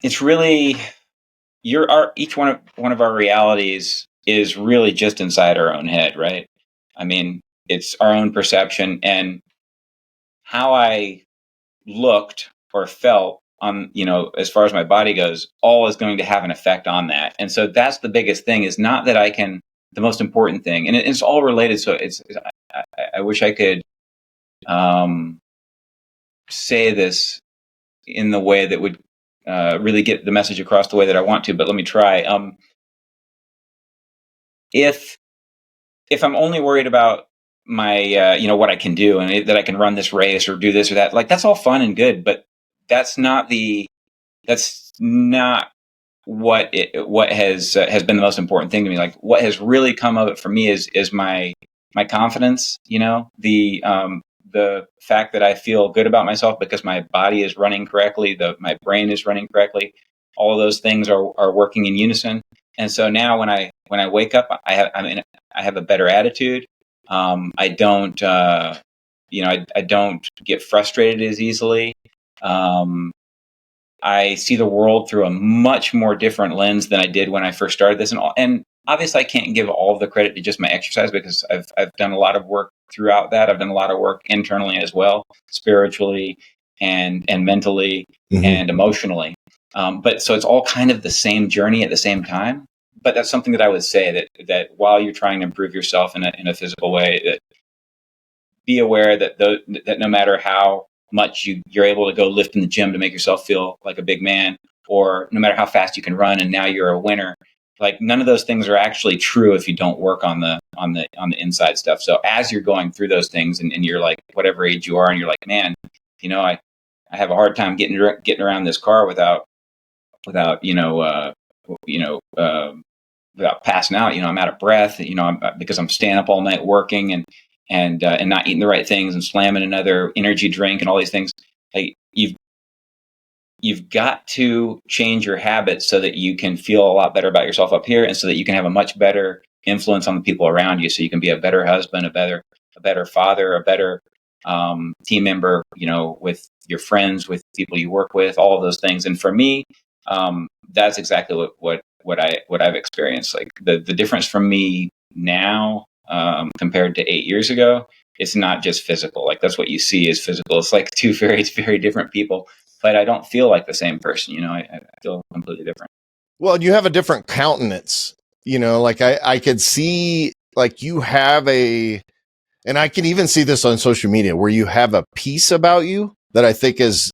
it's really each one of our realities is really just inside our own head, right? I mean, it's our own perception, and how I looked or felt on, as far as my body goes, all is going to have an effect on that. And so that's the biggest thing, is not that the most important thing, and it's all related. So I wish I could say this in the way that would really get the message across the way that I want to, but let me try. If I'm only worried about my, what I can do and that I can run this race or do this or that, like, that's all fun and good, but that's not what has been the most important thing to me. Like, what has really come of it for me is my confidence, the fact that I feel good about myself because my body is running correctly, my brain is running correctly. All of those things are working in unison. And so now when I wake up, I have a better attitude. I don't, I don't get frustrated as easily. I see the world through a much more different lens than I did when I first started this. And obviously I can't give all of the credit to just my exercise, because I've done a lot of work throughout that. I've done a lot of work internally as well, spiritually and mentally, mm-hmm. and emotionally. But so it's all kind of the same journey at the same time. But that's something that I would say, that while you're trying to improve yourself in a physical way, that be aware that that no matter how much you're able to go lift in the gym to make yourself feel like a big man, or no matter how fast you can run and now you're a winner, like, none of those things are actually true if you don't work on the inside stuff. So as you're going through those things, and you're like whatever age you are, and you're like, man, I have a hard time getting around this car without without passing out. I'm out of breath. Because I'm staying up all night working and not eating the right things and slamming another energy drink and all these things. Like, you've got to change your habits so that you can feel a lot better about yourself up here, and so that you can have a much better influence on the people around you. So you can be a better husband, a better father, a better team member, with your friends, with people you work with, all of those things. And for me, that's exactly what I've experienced. Like the difference from me now, compared to 8 years ago, it's not just physical. Like that's what you see is physical. It's like two very, very different people, but I don't feel like the same person. I feel completely different. Well, you have a different countenance, like I could see like you have and I can even see this on social media where you have a piece about you that I think is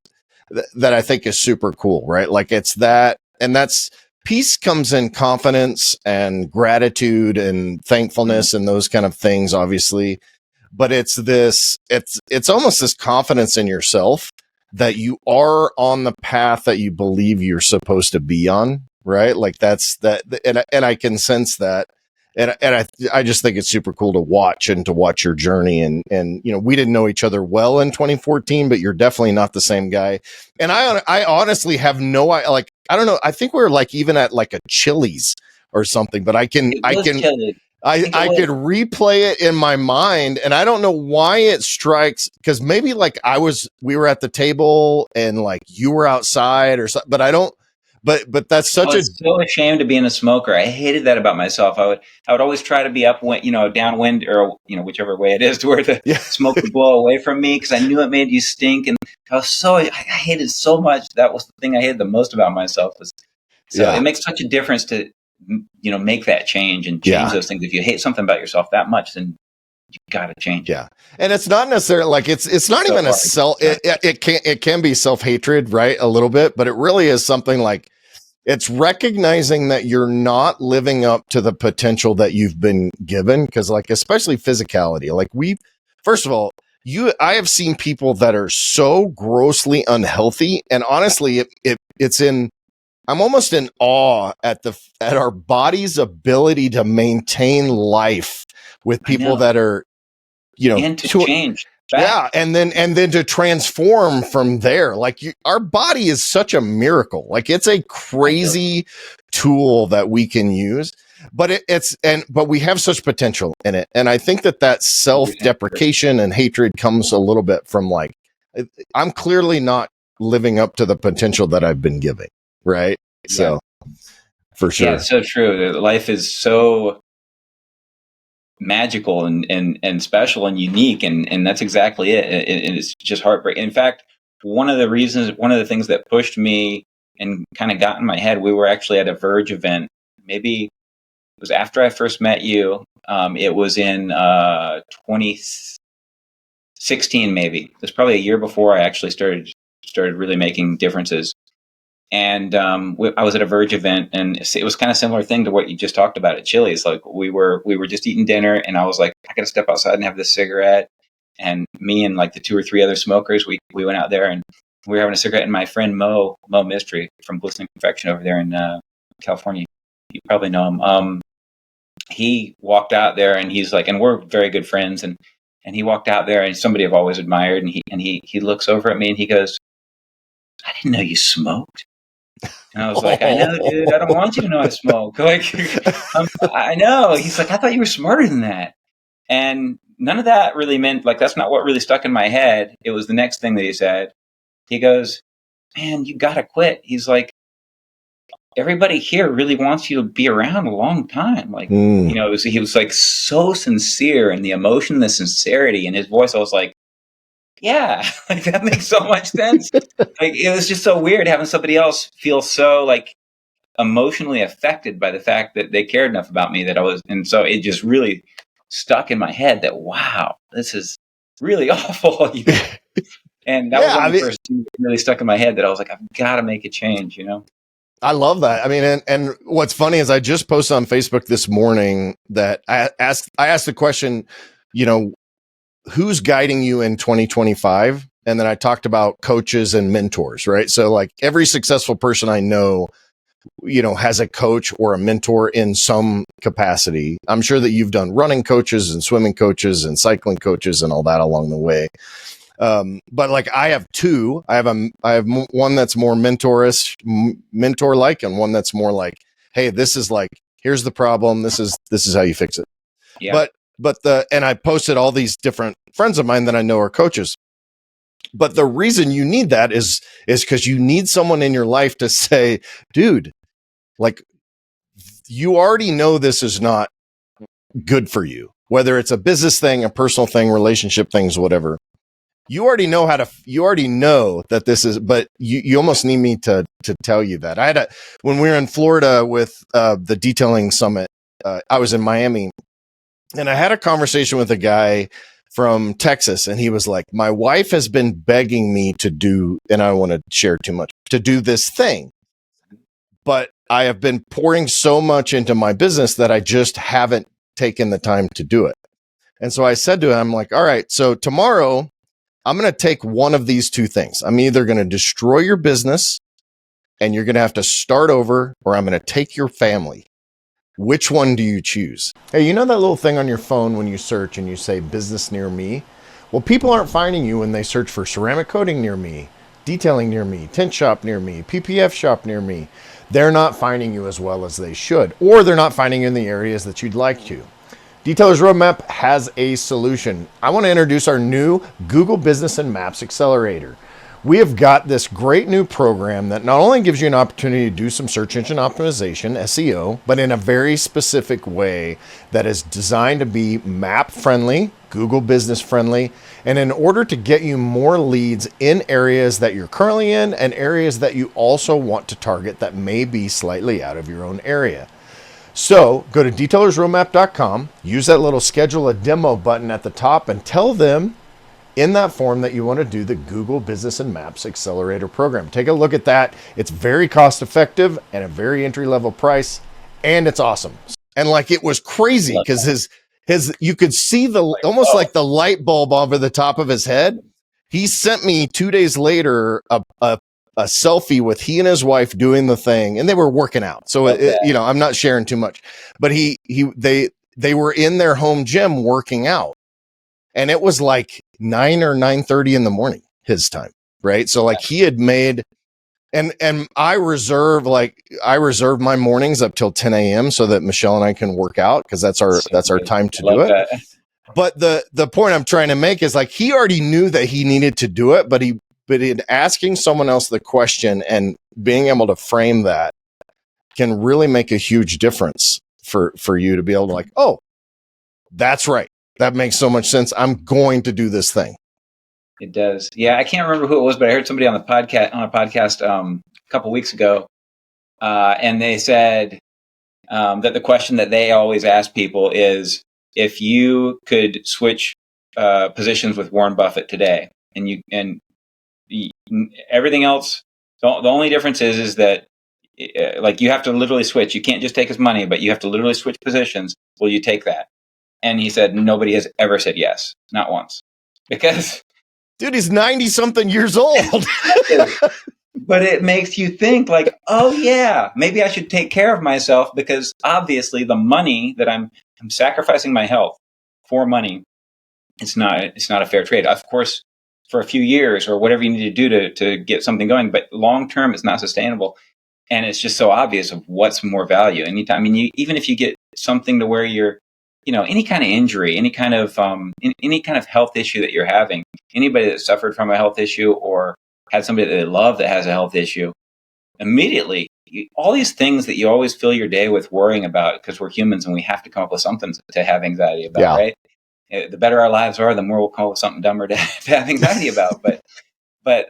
super cool, right? Like it's that, and that's peace comes in confidence and gratitude and thankfulness and those kind of things, obviously. But it's almost this confidence in yourself that you are on the path that you believe you're supposed to be on, right? Like that's that, and I can sense that, and I just think it's super cool to watch your journey, and we didn't know each other well in 2014, but you're definitely not the same guy, and I honestly have like I don't know, I think we're like even at like a Chili's or something, but I can Chili. I could replay it in my mind, and I don't know why it strikes, because maybe like we were at the table and like you were outside or something, but I don't, but that's such I was so ashamed of being a smoker. I hated that about myself. I would always try to be upwind, downwind, or whichever way it is to where the smoke would blow away from me, because I knew it made you stink, and I hated so much. That was the thing I hated the most about myself. It makes such a difference to make that change and change those things. If you hate something about yourself that much, then you got to change. Yeah. And it's not necessarily like, it's not even a it can be self-hatred, right? A little bit, but it really is something like, it's recognizing that you're not living up to the potential that you've been given. Cause like, especially physicality, like first of all, I have seen people that are so grossly unhealthy, and honestly, I'm almost in awe at our body's ability to maintain life with people that are, and to change. Yeah. And then to transform from there. Like our body is such a miracle. Like it's a crazy tool that we can use, but but we have such potential in it. And I think that self-deprecation and hatred comes a little bit from like, I'm clearly not living up to the potential that I've been given. Right. Yeah. So for sure. Yeah, it's so true. Life is so magical and special and unique. And that's exactly it. And it's just heartbreaking. In fact, one of the things that pushed me and kind of got in my head, we were actually at a Verge event. Maybe it was after I first met you. It was in 2016, maybe. It was probably a year before I actually started really making differences. And I was at a Verge event, and it was kind of similar thing to what you just talked about at Chili's. Like we were just eating dinner, and I was like, I got to step outside and have this cigarette. And me and like the 2 or 3 other smokers, we went out there and we were having a cigarette. And my friend Mo Mystery from Glistening Perfection over there in California, you probably know him. He walked out there, and he's like, and we're very good friends. And he walked out there, and somebody I've always admired. And he looks over at me and he goes, I didn't know you smoked. And I was like, I know, dude, I don't want you to know I smoke. Like, I know. He's like, I thought you were smarter than that. And none of that really meant, like, that's not what really stuck in my head. It was the next thing that he said. He goes, man, you got to quit. He's like, everybody here really wants you to be around a long time. Like, he was like so sincere, and the emotion, the sincerity in his voice, I was like, yeah, like that makes so much sense. Like it was just so weird having somebody else feel so like emotionally affected by the fact that they cared enough about me and so it just really stuck in my head that, wow, this is really awful. And that was one of the first things that really stuck in my head, that I was like, I've got to make a change, I love that. I mean, and what's funny is I just posted on Facebook this morning that I asked the question, who's guiding you in 2025? And then I talked about coaches and mentors, right? So like every successful person I know, has a coach or a mentor in some capacity. I'm sure that you've done running coaches and swimming coaches and cycling coaches and all that along the way. But like I have two. I have one that's more mentor-like, and one that's more like, hey, this is like, here's the problem. This is how you fix it. Yeah. But and I posted all these different friends of mine that I know are coaches. But the reason you need that is because you need someone in your life to say, dude, like, you already know this is not good for you, whether it's a business thing, a personal thing, relationship things, whatever. You already know that this is, but you almost need me to tell you that. When we were in Florida with the detailing summit, I was in Miami, and I had a conversation with a guy from Texas, and he was like, my wife has been begging me to do, and I don't want to share too much, to do this thing, but I have been pouring so much into my business that I just haven't taken the time to do it. And so I said to him, I'm like, all right, so tomorrow I'm going to take one of these two things. I'm either going to destroy your business and you're going to have to start over, or I'm going to take your family. Which one do you choose? Hey, you know that little thing on your phone when you search and you say business near me? Well, people aren't finding you when they search for ceramic coating near me, detailing near me, tint shop near me, PPF shop near me. They're not finding you as well as they should, or they're not finding you in the areas that you'd like to. Detailer's Roadmap has a solution. I want to introduce our new Google Business and Maps Accelerator. We have got this great new program that not only gives you an opportunity to do some search engine optimization, SEO, but in a very specific way that is designed to be map friendly, Google business friendly, and in order to get you more leads in areas that you're currently in and areas that you also want to target that may be slightly out of your own area. So go to detailersroadmap.com, use that little schedule a demo button at the top, and tell them in that form that you want to do the Google Business and Maps Accelerator program. Take a look at that. It's very cost effective and a very entry level price, and it's awesome. And like, it was crazy because his you could see the almost like the light bulb over the top of his head. He sent me 2 days later a selfie with he and his wife doing the thing, and they were working out. So I'm not sharing too much, but they were in their home gym working out, and it was like 9 or 9:30 in the morning his time, right? So like, he had made, and I reserve my mornings up till 10 a.m. so that Michelle and I can work out, because that's our time to do it. That. But the point I'm trying to make is, like, he already knew that he needed to do it, but in asking someone else the question and being able to frame that can really make a huge difference for you to be able to, like, oh, that's right. That makes so much sense. I'm going to do this thing. It does. Yeah, I can't remember who it was, but I heard somebody on a podcast a couple weeks ago, and they said that the question that they always ask people is, if you could switch positions with Warren Buffett today, and everything else, the only difference is that like, you have to literally switch. You can't just take his money, but you have to literally switch positions. Will you take that? And he said nobody has ever said yes, not once, because. Dude, he's 90 something years old. But it makes you think, like, oh yeah, maybe I should take care of myself, because obviously the money that I'm sacrificing my health for money, it's not a fair trade. Of course, for a few years or whatever you need to do to get something going, but long term it's not sustainable. And it's just so obvious of what's more value. Anytime, I mean, even if you get something to where you're, any kind of injury, any kind of health issue that you're having, anybody that suffered from a health issue or had somebody that they love that has a health issue, immediately, all these things that you always fill your day with worrying about, because we're humans and we have to come up with something to have anxiety about, right? The better our lives are, the more we'll come up with something dumber to have anxiety about. But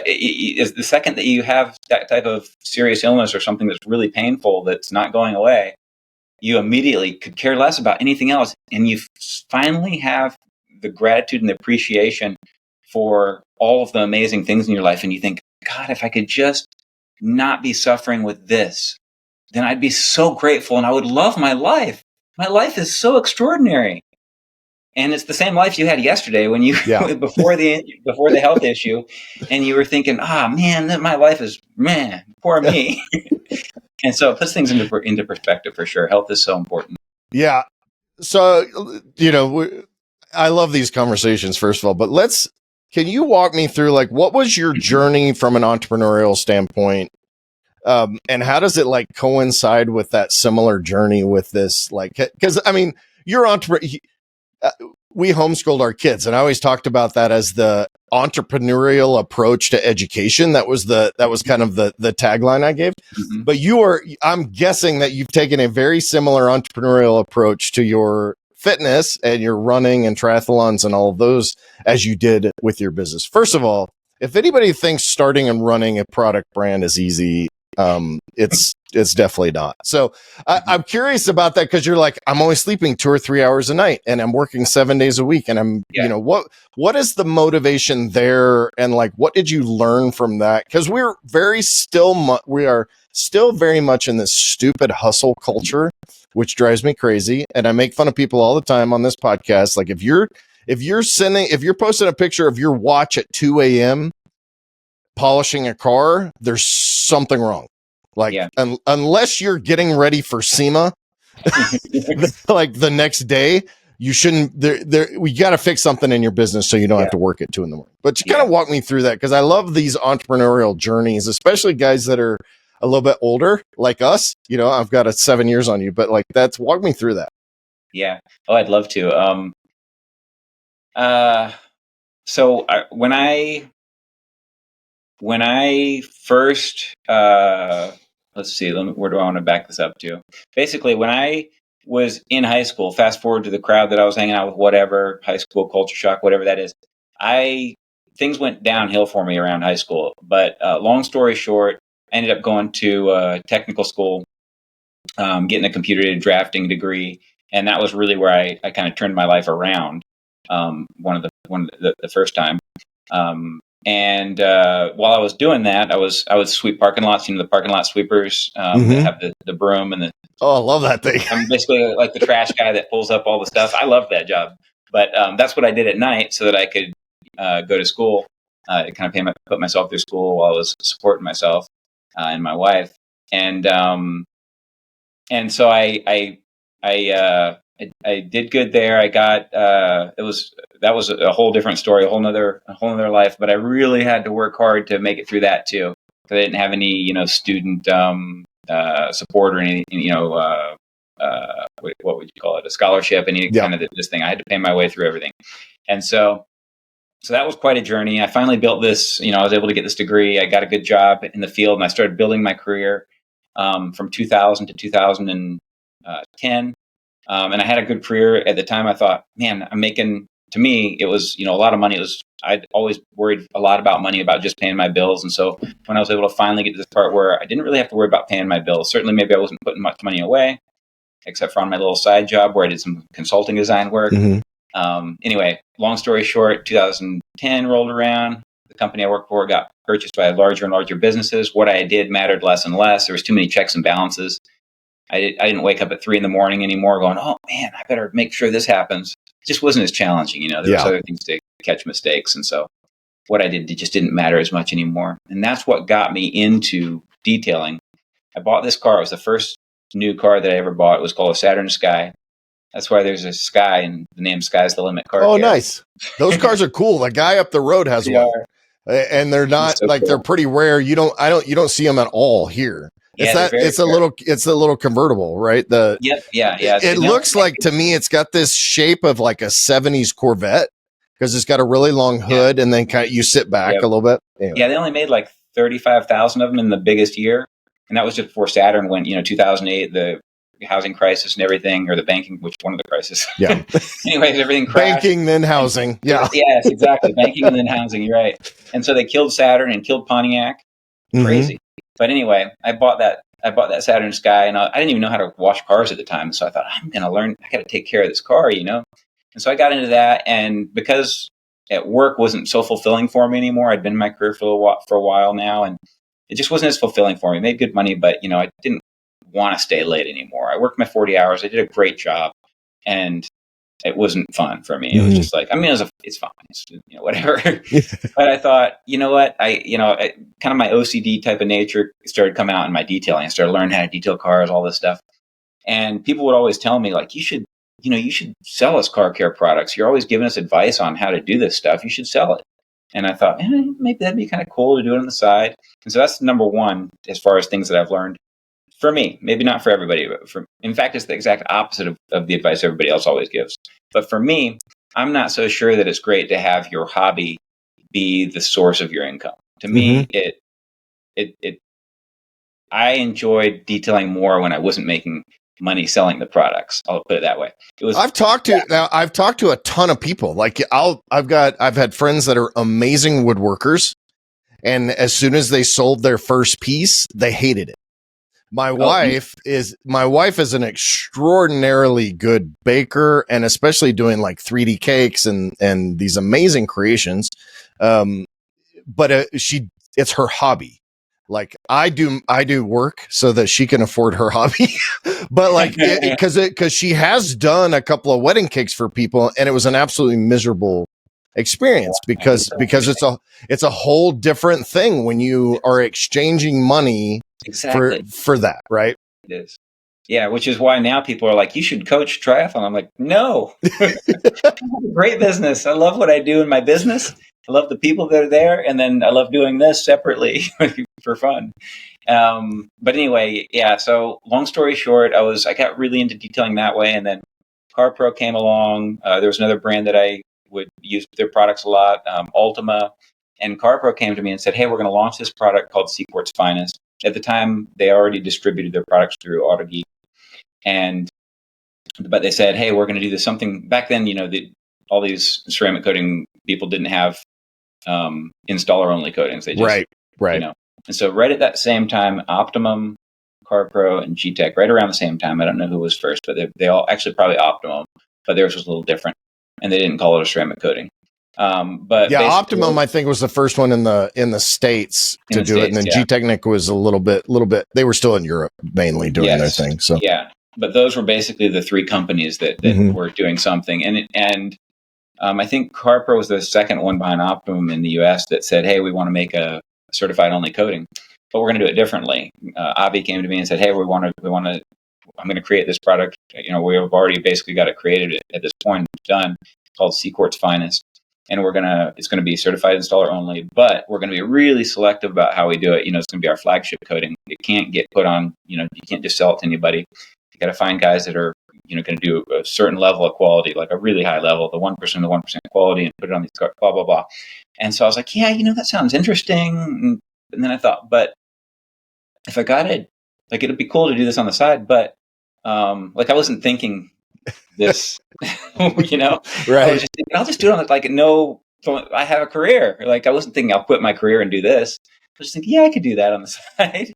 is the second that you have that type of serious illness or something that's really painful that's not going away, you immediately could care less about anything else. And you finally have the gratitude and the appreciation for all of the amazing things in your life. And you think, God, if I could just not be suffering with this, then I'd be so grateful and I would love my life. My life is so extraordinary. And it's the same life you had yesterday when you before the health issue, and you were thinking, man, my life is, poor me. And so it puts things into perspective for sure. Health is so important. Yeah. So, I love these conversations, first of all, but can you walk me through, like, what was your journey from an entrepreneurial standpoint? And how does it, like, coincide with that similar journey with this? Like, because I mean, you're we homeschooled our kids, and I always talked about that as the entrepreneurial approach to education. That was kind of the tagline I gave. Mm-hmm. But I'm guessing that you've taken a very similar entrepreneurial approach to your fitness and your running and triathlons and all of those as you did with your business. First of all, if anybody thinks starting and running a product brand is easy, it's definitely not. So I'm curious about that, because you're like, I'm only sleeping 2 or 3 hours a night and I'm working 7 days a week. And I'm, what is the motivation there? And like, what did you learn from that? Because we are still very much in this stupid hustle culture, which drives me crazy. And I make fun of people all the time on this podcast. Like if you're posting a picture of your watch at 2 a.m. polishing a car, there's something wrong. Like, unless you're getting ready for SEMA, like the next day, you shouldn't. We got to fix something in your business so you don't have to work at 2 a.m. But you kind of walk me through that, because I love these entrepreneurial journeys, especially guys that are a little bit older, like us. I've got 7 years on you, but like walk me through that. Yeah. Oh, I'd love to. When I first, let's see, where do I want to back this up to? Basically, when I was in high school, fast forward to the crowd that I was hanging out with, whatever, high school culture shock, whatever that is, things went downhill for me around high school. But long story short, I ended up going to technical school, getting a computer-aided drafting degree, and that was really where I kind of turned my life around. The first time. And while I was doing that, I would sweep parking lots. The parking lot sweepers that have the broom and the. Oh, I love that thing. I'm basically like the trash guy that pulls up all the stuff. I love that job, but that's what I did at night so that I could go to school, kind of put myself through school while I was supporting myself and my wife, and so I did good there. I got that was a whole different story, a whole nother life. But I really had to work hard to make it through that too, because I didn't have any student support or any what would you call it, a scholarship, any kind of this thing. I had to pay my way through everything, and so that was quite a journey. I finally built this. I was able to get this degree. I got a good job in the field, and I started building my career from 2000 to 2010. And I had a good career at the time. I thought, man, to me, it was, a lot of money. I'd always worried a lot about money, about just paying my bills. And so when I was able to finally get to this part where I didn't really have to worry about paying my bills, certainly maybe I wasn't putting much money away, except for on my little side job where I did some consulting design work. Anyway, long story short, 2010 rolled around. The company I worked for got purchased by larger and larger businesses. What I did mattered less and less. There was too many checks and balances. I didn't wake up at 3 a.m. anymore going, oh man, I better make sure this happens. It just wasn't as challenging. There was other things to catch mistakes. And so what I did, it just didn't matter as much anymore. And that's what got me into detailing. I bought this car. It was the first new car that I ever bought. It was called a Saturn Sky. That's why there's a sky, and the name Sky's the Limit car. Oh, nice. Those cars are cool. The guy up the road has one. And they're not so cool. They're pretty rare. You don't see them at all here. It's a little convertible, right? It looks like, to me, it's got this shape of like a 70s Corvette, because it's got a really long hood and then kind of you sit back a little bit. Anyway. Yeah, they only made like 35,000 of them in the biggest year, and that was just before Saturn went. 2008, the housing crisis and everything, or the banking, which one of the crises. Yeah. Anyways, everything crashed. Banking, then housing. Yeah. Yes, exactly. Banking and then housing. You're right. And so they killed Saturn and killed Pontiac. Crazy. But anyway, I bought that Saturn Sky, and I didn't even know how to wash cars at the time. So I thought, I'm going to learn. I got to take care of this car, And so I got into that, and because at work wasn't so fulfilling for me anymore. I'd been in my career for a while now, and it just wasn't as fulfilling for me. I made good money, but I didn't want to stay late anymore. I worked my 40 hours. I did a great job, and it wasn't fun for me. It was just like, it's fine. It's, whatever. But I thought, what? Kind of my OCD type of nature started coming out in my detailing. I started learning how to detail cars, all this stuff. And people would always tell me, like, you should sell us car care products. You're always giving us advice on how to do this stuff. You should sell it. And I thought, maybe that'd be kind of cool to do it on the side. And so that's number one, as far as things that I've learned. For me, maybe not for everybody, but in fact, it's the exact opposite of the advice everybody else always gives. But for me, I'm not so sure that it's great to have your hobby be the source of your income. To me, it I enjoyed detailing more when I wasn't making money selling the products. I'll put it that way. I've talked to a ton of people. Like I've had friends that are amazing woodworkers, and as soon as they sold their first piece, they hated it. My wife is an extraordinarily good baker, and especially doing like 3D cakes and these amazing creations. But it's her hobby. Like I do work so that she can afford her hobby, but like because she has done a couple of wedding cakes for people, and it was an absolutely miserable experience because it's a whole different thing when you are exchanging money for that, right? It is. Yeah, which is why now people are like, you should coach triathlon. I'm like, no. Great business. I love what I do in my business. I love the people that are there, and then I love doing this separately for fun. But anyway, yeah. So long story short, I got really into detailing that way, and then CarPro came along. There was another brand that I would use their products a lot, Ultima, and CarPro came to me and said, "Hey, we're going to launch this product called Seaport's Finest." At the time, they already distributed their products through AutoGeek, but they said, "Hey, we're going to do this something." Back then, all these ceramic coating people didn't have installer only coatings. They just right. And so right at that same time, Optimum, CarPro, and G-Tech, right around the same time. I don't know who was first, but they all actually probably Optimum, but theirs was a little different, and they didn't call it a ceramic coating. But yeah, Optimum I think was the first one in the States to do it, and then G-Technic was a little bit. They were still in Europe mainly doing their thing. So yeah, but those were basically the three companies that were doing something, and I think CarPro was the second one behind Optimum in the U.S. that said, "Hey, we want to make a certified only coating, but we're going to do it differently." Avi came to me and said, "Hey, we want to. I'm going to create this product. We have already basically got it created at this point, done, called Seaport's Finest, and it's going to be certified installer only, but we're going to be really selective about how we do it. It's going to be our flagship coating. It can't get put on. You can't just sell it to anybody. You got to find guys that are going to do a certain level of quality, like a really high level, the 1% of the 1% quality, and put it on these cards, blah, blah, blah." And so I was like, yeah, that sounds interesting. And then I thought, but if I got it, like, it'd be cool to do this on the side, but like, I wasn't thinking this, right. I was just thinking, I'll just do it on I have a career. Like, I wasn't thinking I'll quit my career and do this. I was just thinking, yeah, I could do that on the side.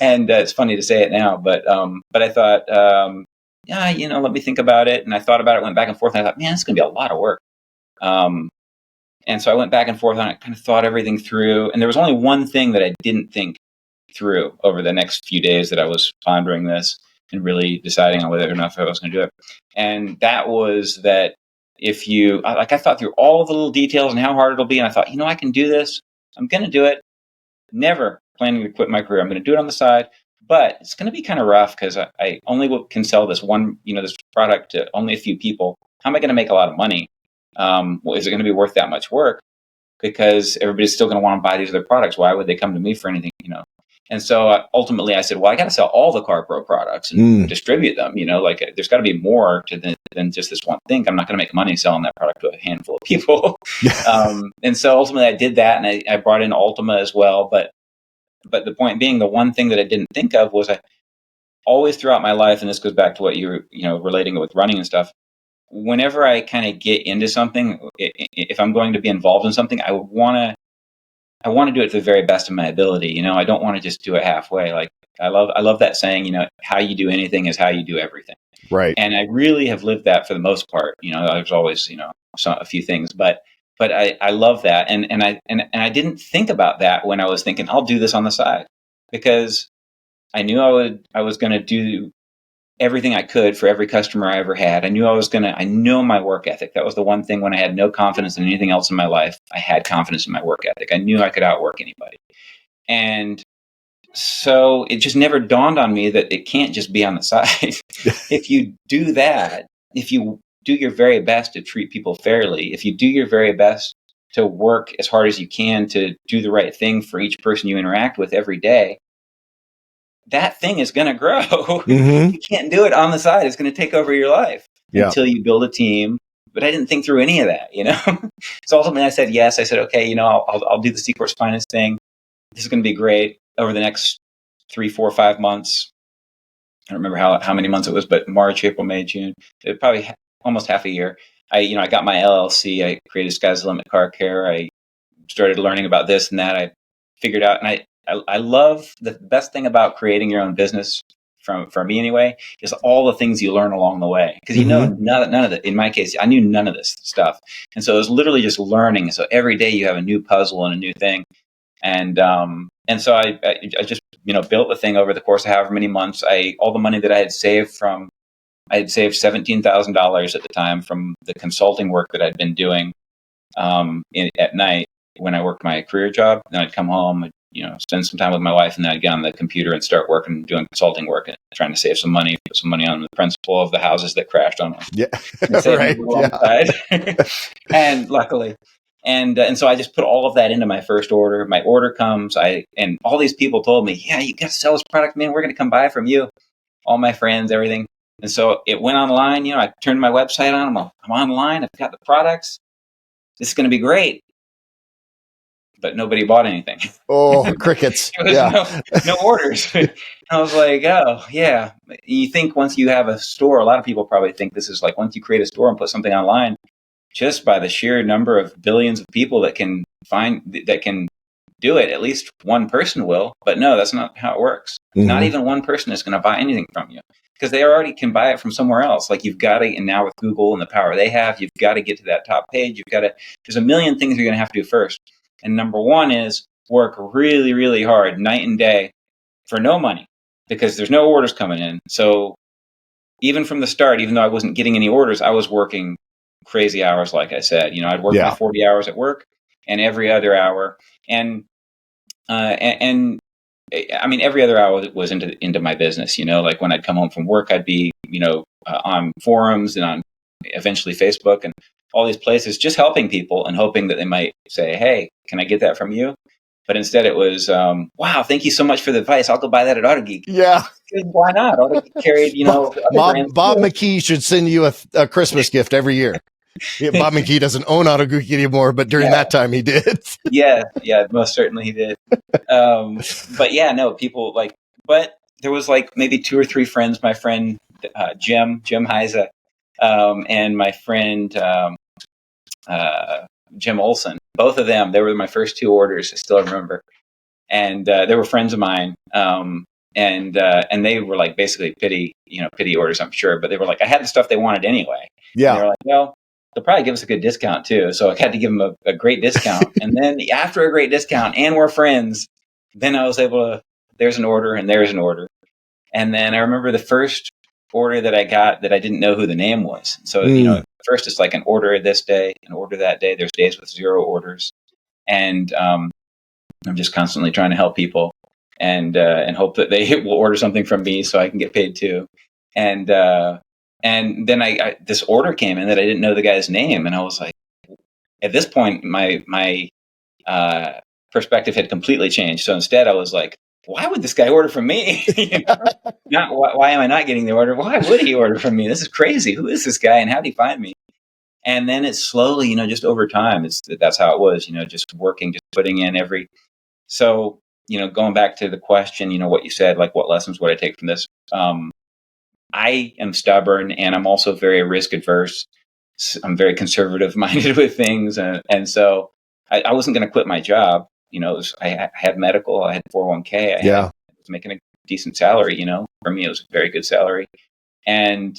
And it's funny to say it now, but I thought, yeah, let me think about it. And I thought about it, went back and forth, and I thought, man, it's going to be a lot of work. And so I went back and forth on it, kind of thought everything through. And there was only one thing that I didn't think through over the next few days that I was pondering this and really deciding on whether or not I was going to do it. And that was that I thought through all the little details and how hard it'll be. And I thought, I can do this. I'm going to do it. Never planning to quit my career. I'm going to do it on the side. But it's going to be kind of rough because I only can sell this this product to only a few people. How am I going to make a lot of money? Is it going to be worth that much work? Because everybody's still going to want to buy these other products. Why would they come to me for anything? And so ultimately I said, well, I got to sell all the CarPro products and distribute them. There's got to be more than just this one thing. I'm not going to make money selling that product to a handful of people. And so ultimately I did that, and I brought in Ultima as well. But the point being, the one thing that I didn't think of was I always throughout my life, and this goes back to what you were relating it with running and stuff. Whenever I kind of get into something, if I'm going to be involved in something, I want to do it to the very best of my ability. I don't want to just do it halfway. Like I love that saying, how you do anything is how you do everything. Right. And I really have lived that for the most part. There's always, a few things, but I love that. And I didn't think about that when I was thinking I'll do this on the side, because I knew I was going to do everything I could for every customer I ever had. I know my work ethic. That was the one thing when I had no confidence in anything else in my life. I had confidence in my work ethic. I knew I could outwork anybody. And so it just never dawned on me that it can't just be on the side. If you do that, if you do your very best to treat people fairly, if you do your very best to work as hard as you can to do the right thing for each person you interact with every day, that thing is going to grow. You can't do it on the side. It's going to take over your life until you build a team, but I didn't think through any of that, So ultimately I said yes. I said, okay, I'll do the C Course Finance thing. This is going to be great over the next 3, 4, 5 months. I don't remember how many months it was, but March, April, May, June, it probably almost half a year. I got my LLC. I created Sky's the Limit Car Care. I started learning about this and that. I figured out, and I love the best thing about creating your own business for me anyway, is all the things you learn along the way. Because none of it, in my case, I knew none of this stuff. And so it was literally just learning. So every day you have a new puzzle and a new thing. And so I just, built the thing over the course of however many months. All the money that I had saved $17,000 at the time from the consulting work that I'd been doing at night when I worked my career job. Then I'd come home, spend some time with my wife, and then I'd get on the computer and start working, doing consulting work and trying to save some money, put some money on the principal of the houses that crashed on us. Yeah, right. Yeah. And luckily. And so I just put all of that into my first order. My order comes, and all these people told me, yeah, you got to sell this product, man. We're going to come buy from you. All my friends, everything. And so it went online. I turned my website on. I'm online. I've got the products. This is going to be great. But nobody bought anything. Oh, crickets. No orders. I was like, oh, yeah. You think once you have a store, a lot of people probably think this is like once you create a store and put something online, just by the sheer number of billions of people that can do it, at least one person will. But no, that's not how it works. Mm-hmm. Not even one person is going to buy anything from you because they already can buy it from somewhere else. Like you've got to, and now with Google and the power they have, you've got to get to that top page. There's a million things you're going to have to do first. And number one is work really, really hard night and day for no money because there's no orders coming in. So even from the start, even though I wasn't getting any orders, I was working crazy hours. Like I said, I'd work my 40 hours at work and every other hour. And I mean, every other hour was into my business, like when I'd come home from work, I'd be, on forums and on eventually Facebook and all these places, just helping people and hoping that they might say, hey, can I get that from you? But instead it was, wow, thank you so much for the advice. I'll go buy that at AutoGeek. Yeah. Why not? AutoGeek carried, Bob McKee should send you a Christmas gift every year. Yeah, Bob McKee doesn't own AutoGeek anymore, but during that time he did. yeah, most certainly he did. But yeah, no, people but there was maybe 2 or 3 friends, my friend Jim Heise, and my friend Jim Olson. Both of them, they were my first 2 orders. I still remember, and they were friends of mine. And they were basically pity orders, I'm sure. But they were I had the stuff they wanted anyway. Yeah. And they were well, they'll probably give us a good discount too. So I had to give them a great discount. And then after a great discount, and we're friends, then I was able to. There's an order, and there's an order. And then I remember the first order that I got that I didn't know who the name was. So first it's an order this day, an order that day. There's days with 0 orders, and I'm just constantly trying to help people and hope that they will order something from me so I can get paid too. And then I this order came in that I didn't know the guy's name, and I was like, at this point my perspective had completely changed. So instead I was like, why would this guy order from me? Not why am I not getting the order? Why would he order from me? This is crazy. Who is this guy, and how did he find me? And then it's slowly, just over time, that's how it was. Just working, just putting in every. So going back to the question, what you said, what lessons would I take from this? I am stubborn, and I'm also very risk adverse. I'm very conservative minded with things, and so I wasn't going to quit my job. I had medical, I had 401k, I was making a decent salary. For me, it was a very good salary, and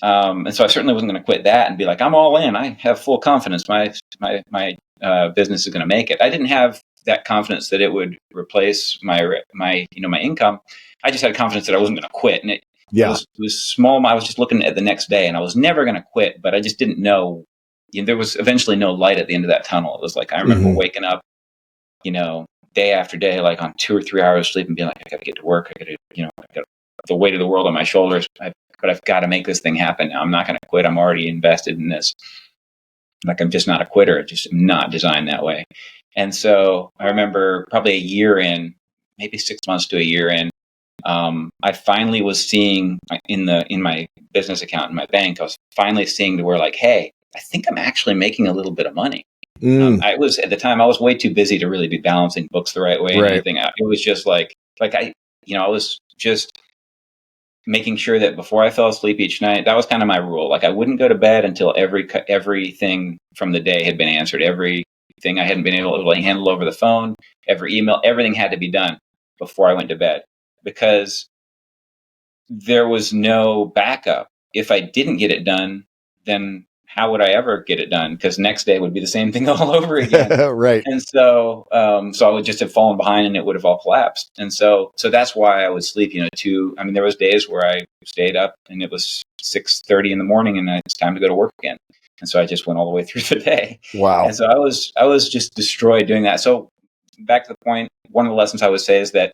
so I certainly wasn't going to quit that and be like, I'm all in. I have full confidence my business is going to make it. I didn't have that confidence that it would replace my income. I just had confidence that I wasn't going to quit, and it was small. I was just looking at the next day, and I was never going to quit, but I just didn't know. There was eventually no light at the end of that tunnel. It was I remember waking up, day after day, on 2 or 3 hours sleep, and being like, I got to get to work. I got the weight of the world on my shoulders, but I've got to make this thing happen now. I'm not going to quit. I'm already invested in this. I'm just not a quitter. I just am not designed that way. And so I remember probably a year in, maybe 6 months to a year in, I finally was seeing in my business account in my bank, I was finally seeing to where hey, I think I'm actually making a little bit of money. Mm, I was at the time, I was way too busy to really be balancing books the right way and right. anything. It was just I was just making sure that before I fell asleep each night, that was kind of my rule. Like I wouldn't go to bed until everything from the day had been answered. Everything I hadn't been able to handle over the phone, every email, everything had to be done before I went to bed, because there was no backup. If I didn't get it done, then how would I ever get it done? Because next day would be the same thing all over again. Right. And so I would just have fallen behind and it would have all collapsed. And so that's why I would sleep, I mean, there was days where I stayed up and it was 6:30 in the morning and it's time to go to work again. And so I just went all the way through the day. Wow. And so I was just destroyed doing that. So back to the point, one of the lessons I would say is that,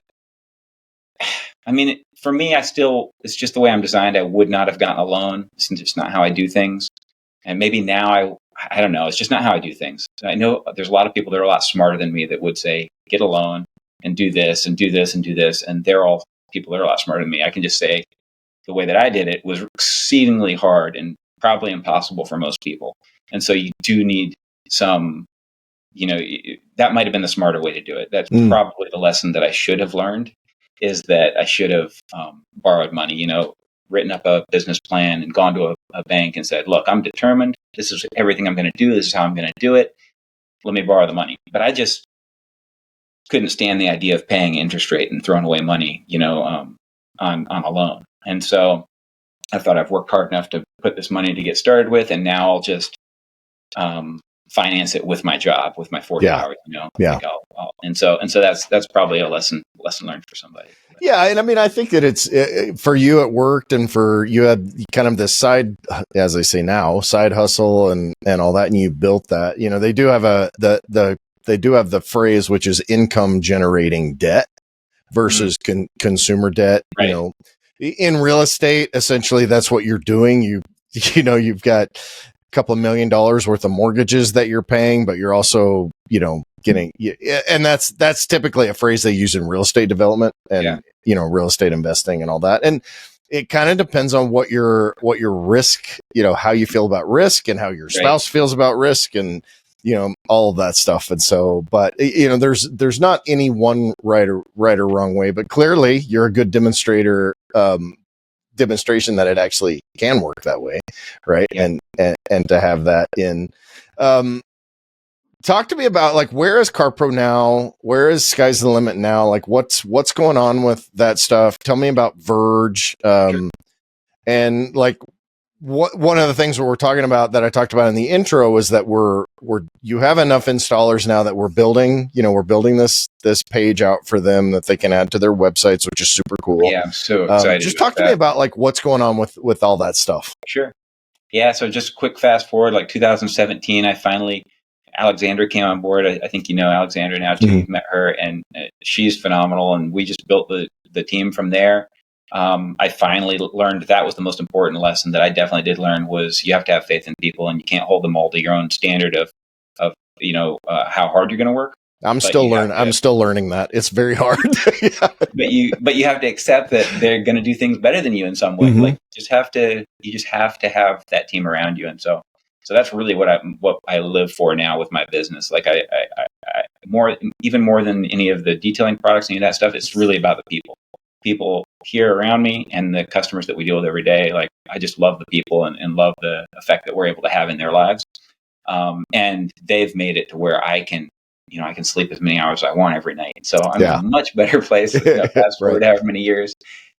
I mean, for me, it's just the way I'm designed. I would not have gotten a loan. It's just not how I do things. And maybe now I don't know. It's just not how I do things. I know there's a lot of people that are a lot smarter than me that would say, get a loan and do this and do this and do this. And they're all people that are a lot smarter than me. I can just say the way that I did it was exceedingly hard and probably impossible for most people. And so you do need some, that might have been the smarter way to do it. That's probably the lesson that I should have learned, is that I should have borrowed money, written up a business plan and gone to a bank and said, look, I'm determined. This is everything I'm going to do. This is how I'm going to do it. Let me borrow the money. But I just couldn't stand the idea of paying interest rate and throwing away money, on a loan. And so I thought, I've worked hard enough to put this money to get started with, and now I'll just finance it with my job, with my 40 hours, Yeah. And so that's probably a lesson learned for somebody. Yeah. And I mean, I think that it's for you, it worked, and for you had kind of this side, as I say now, side hustle and all that. And you built that, they do have they do have the phrase, which is income generating debt versus consumer debt. Right. In real estate, essentially that's what you're doing. You've got couple $1 million worth of mortgages that you're paying, but you're also, getting, and that's typically a phrase they use in real estate development and, real estate investing and all that. And it kind of depends on what your risk, how you feel about risk and how your spouse feels about risk and, all of that stuff. And so, but there's not any one right or wrong way, but clearly you're a good demonstration that it actually can work that way. Right. Yeah. And to have that in, talk to me about, like, where is CarPro now? Where is Sky's the Limit now? Like what's going on with that stuff? Tell me about Verge. Sure. And like, one of the things that we're talking about that I talked about in the intro was that you have enough installers now that we're building this page out for them that they can add to their websites, which is super cool. Yeah, I'm so excited. Just talk to me about like what's going on with all that stuff. Sure. Yeah. So just quick fast forward, like 2017, Alexandra came on board. I think Alexandra now too. You've met her, and she's phenomenal. And we just built the team from there. I finally learned that was the most important lesson that I definitely did learn, was you have to have faith in people, and you can't hold them all to your own standard of how hard you're going to work. I'm still learning that. It's very hard. Yeah. But you have to accept that they're going to do things better than you in some way. Like you just have to have that team around you. And so that's really what I live for now with my business. Like I even more than any of the detailing products, any of that stuff, it's really about the people here around me and the customers that we deal with every day. Like I just love the people and love the effect that we're able to have in their lives. And they've made it to where I can sleep as many hours as I want every night. So I'm in a much better place. Fast forward however many years.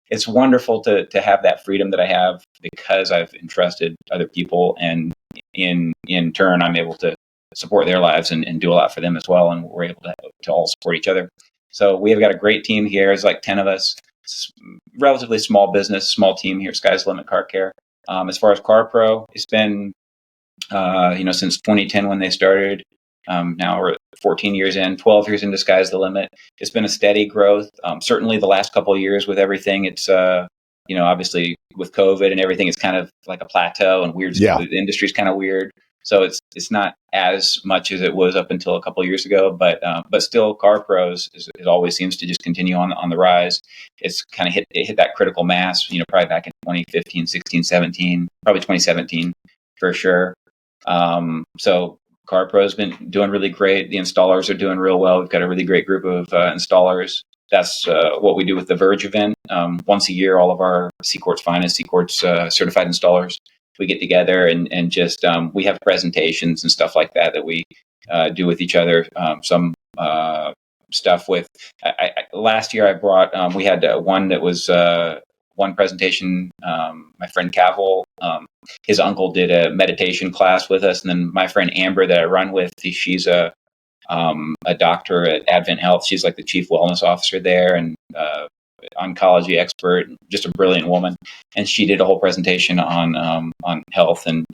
It's wonderful to have that freedom that I have, because I've entrusted other people, and in turn, I'm able to support their lives and do a lot for them as well. And we're able to all support each other. So we have got a great team here. There's like 10 of us. It's relatively small team here at Sky's the Limit Car Care. As far as CarPro, it's been, since 2010 when they started. Now we're 14 years in, 12 years into Sky's the Limit. It's been a steady growth. Certainly the last couple of years with everything, it's, obviously with COVID and everything, it's kind of like a plateau and weird. Yeah. The industry's kind of weird. So it's not as much as it was up until a couple of years ago, but still CarPros it always seems to just continue on the rise. It's kind of hit that critical mass, probably back in 2015, 16, 17, probably 2017 for sure. So CarPro's been doing really great. The installers are doing real well. We've got a really great group of installers. That's what we do with the Verge event. Once a year, all of our C Corp's finest, C Corp's certified installers, we get together and just we have presentations and stuff like that we do with each other. Some stuff with last year I brought we had one that was one presentation. My friend Cavill, his uncle did a meditation class with us, and then my friend Amber that I run with, she's a doctor at Advent Health. She's like the chief wellness officer there, and oncology expert, just a brilliant woman. And she did a whole presentation on health and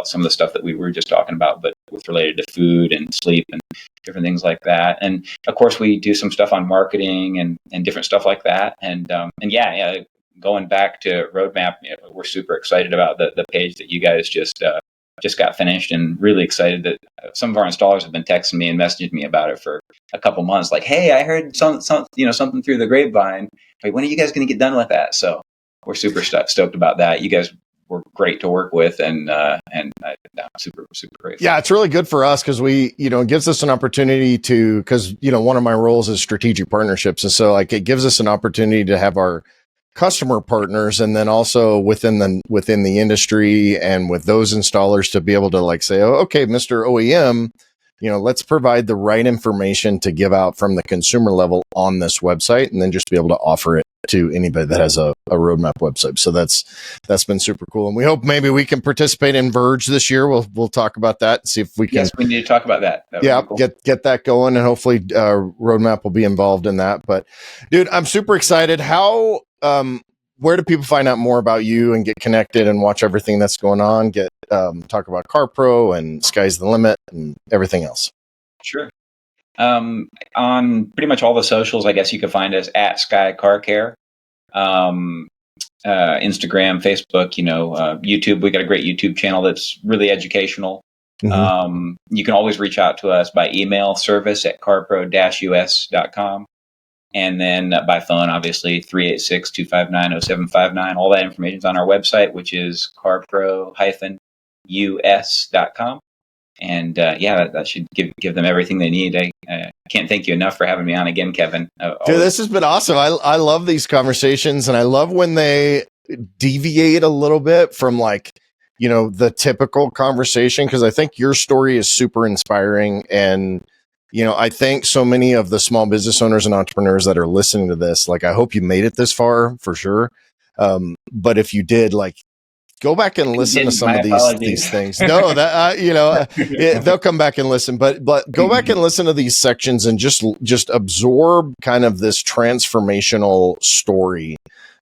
some of the stuff that we were just talking about, but with related to food and sleep and different things like that. And of course, we do some stuff on marketing and different stuff like that. And yeah, going back to Roadmap, we're super excited about the page that you guys just got finished, and really excited that some of our installers have been texting me and messaging me about it for a couple months. Like, hey, I heard something through the grapevine. Like, when are you guys going to get done with that? So we're super stoked about that. You guys were great to work with, and I'm super grateful. Yeah, it's really good for us because it gives us an opportunity to, because one of my roles is strategic partnerships, and so like it gives us an opportunity to have our customer partners, and then also within the industry and with those installers to be able to like say, oh, okay, Mr. OEM, let's provide the right information to give out from the consumer level on this website, and then just be able to offer it to anybody that has a Roadmap website. So that's been super cool. And we hope maybe we can participate in Verge this year. We'll talk about that and see if we can. Yes, we need to talk about that. Yeah, cool. get that going, and hopefully Roadmap will be involved in that. But dude, I'm super excited. How where do people find out more about you and get connected and watch everything that's going on? Talk about CarPro and Sky's the Limit and everything else. Sure. On pretty much all the socials, I guess you can find us at Sky Car Care. Instagram, Facebook, YouTube. We got a great YouTube channel that's really educational. Mm-hmm. You can always reach out to us by email, service@carpro-us.com. And then by phone, obviously, 386-259-0759. All that information is on our website, which is carpro-us.com. And that should give them everything they need. I can't thank you enough for having me on again, Kevin. Dude, this has been awesome. I love these conversations, and I love when they deviate a little bit from the typical conversation, because I think your story is super inspiring. And I think so many of the small business owners and entrepreneurs that are listening to this, I hope you made it this far for sure. But if you did, go back and listen to some of these things. No, that they'll come back and listen, but go back and listen to these sections and just absorb kind of this transformational story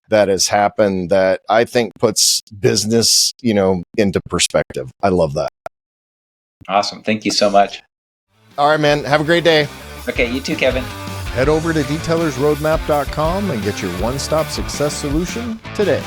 that has happened that I think puts business, into perspective. I love that. Awesome. Thank you so much. All right, man. Have a great day. Okay. You too, Kevin. Head over to detailersroadmap.com and get your one-stop success solution today.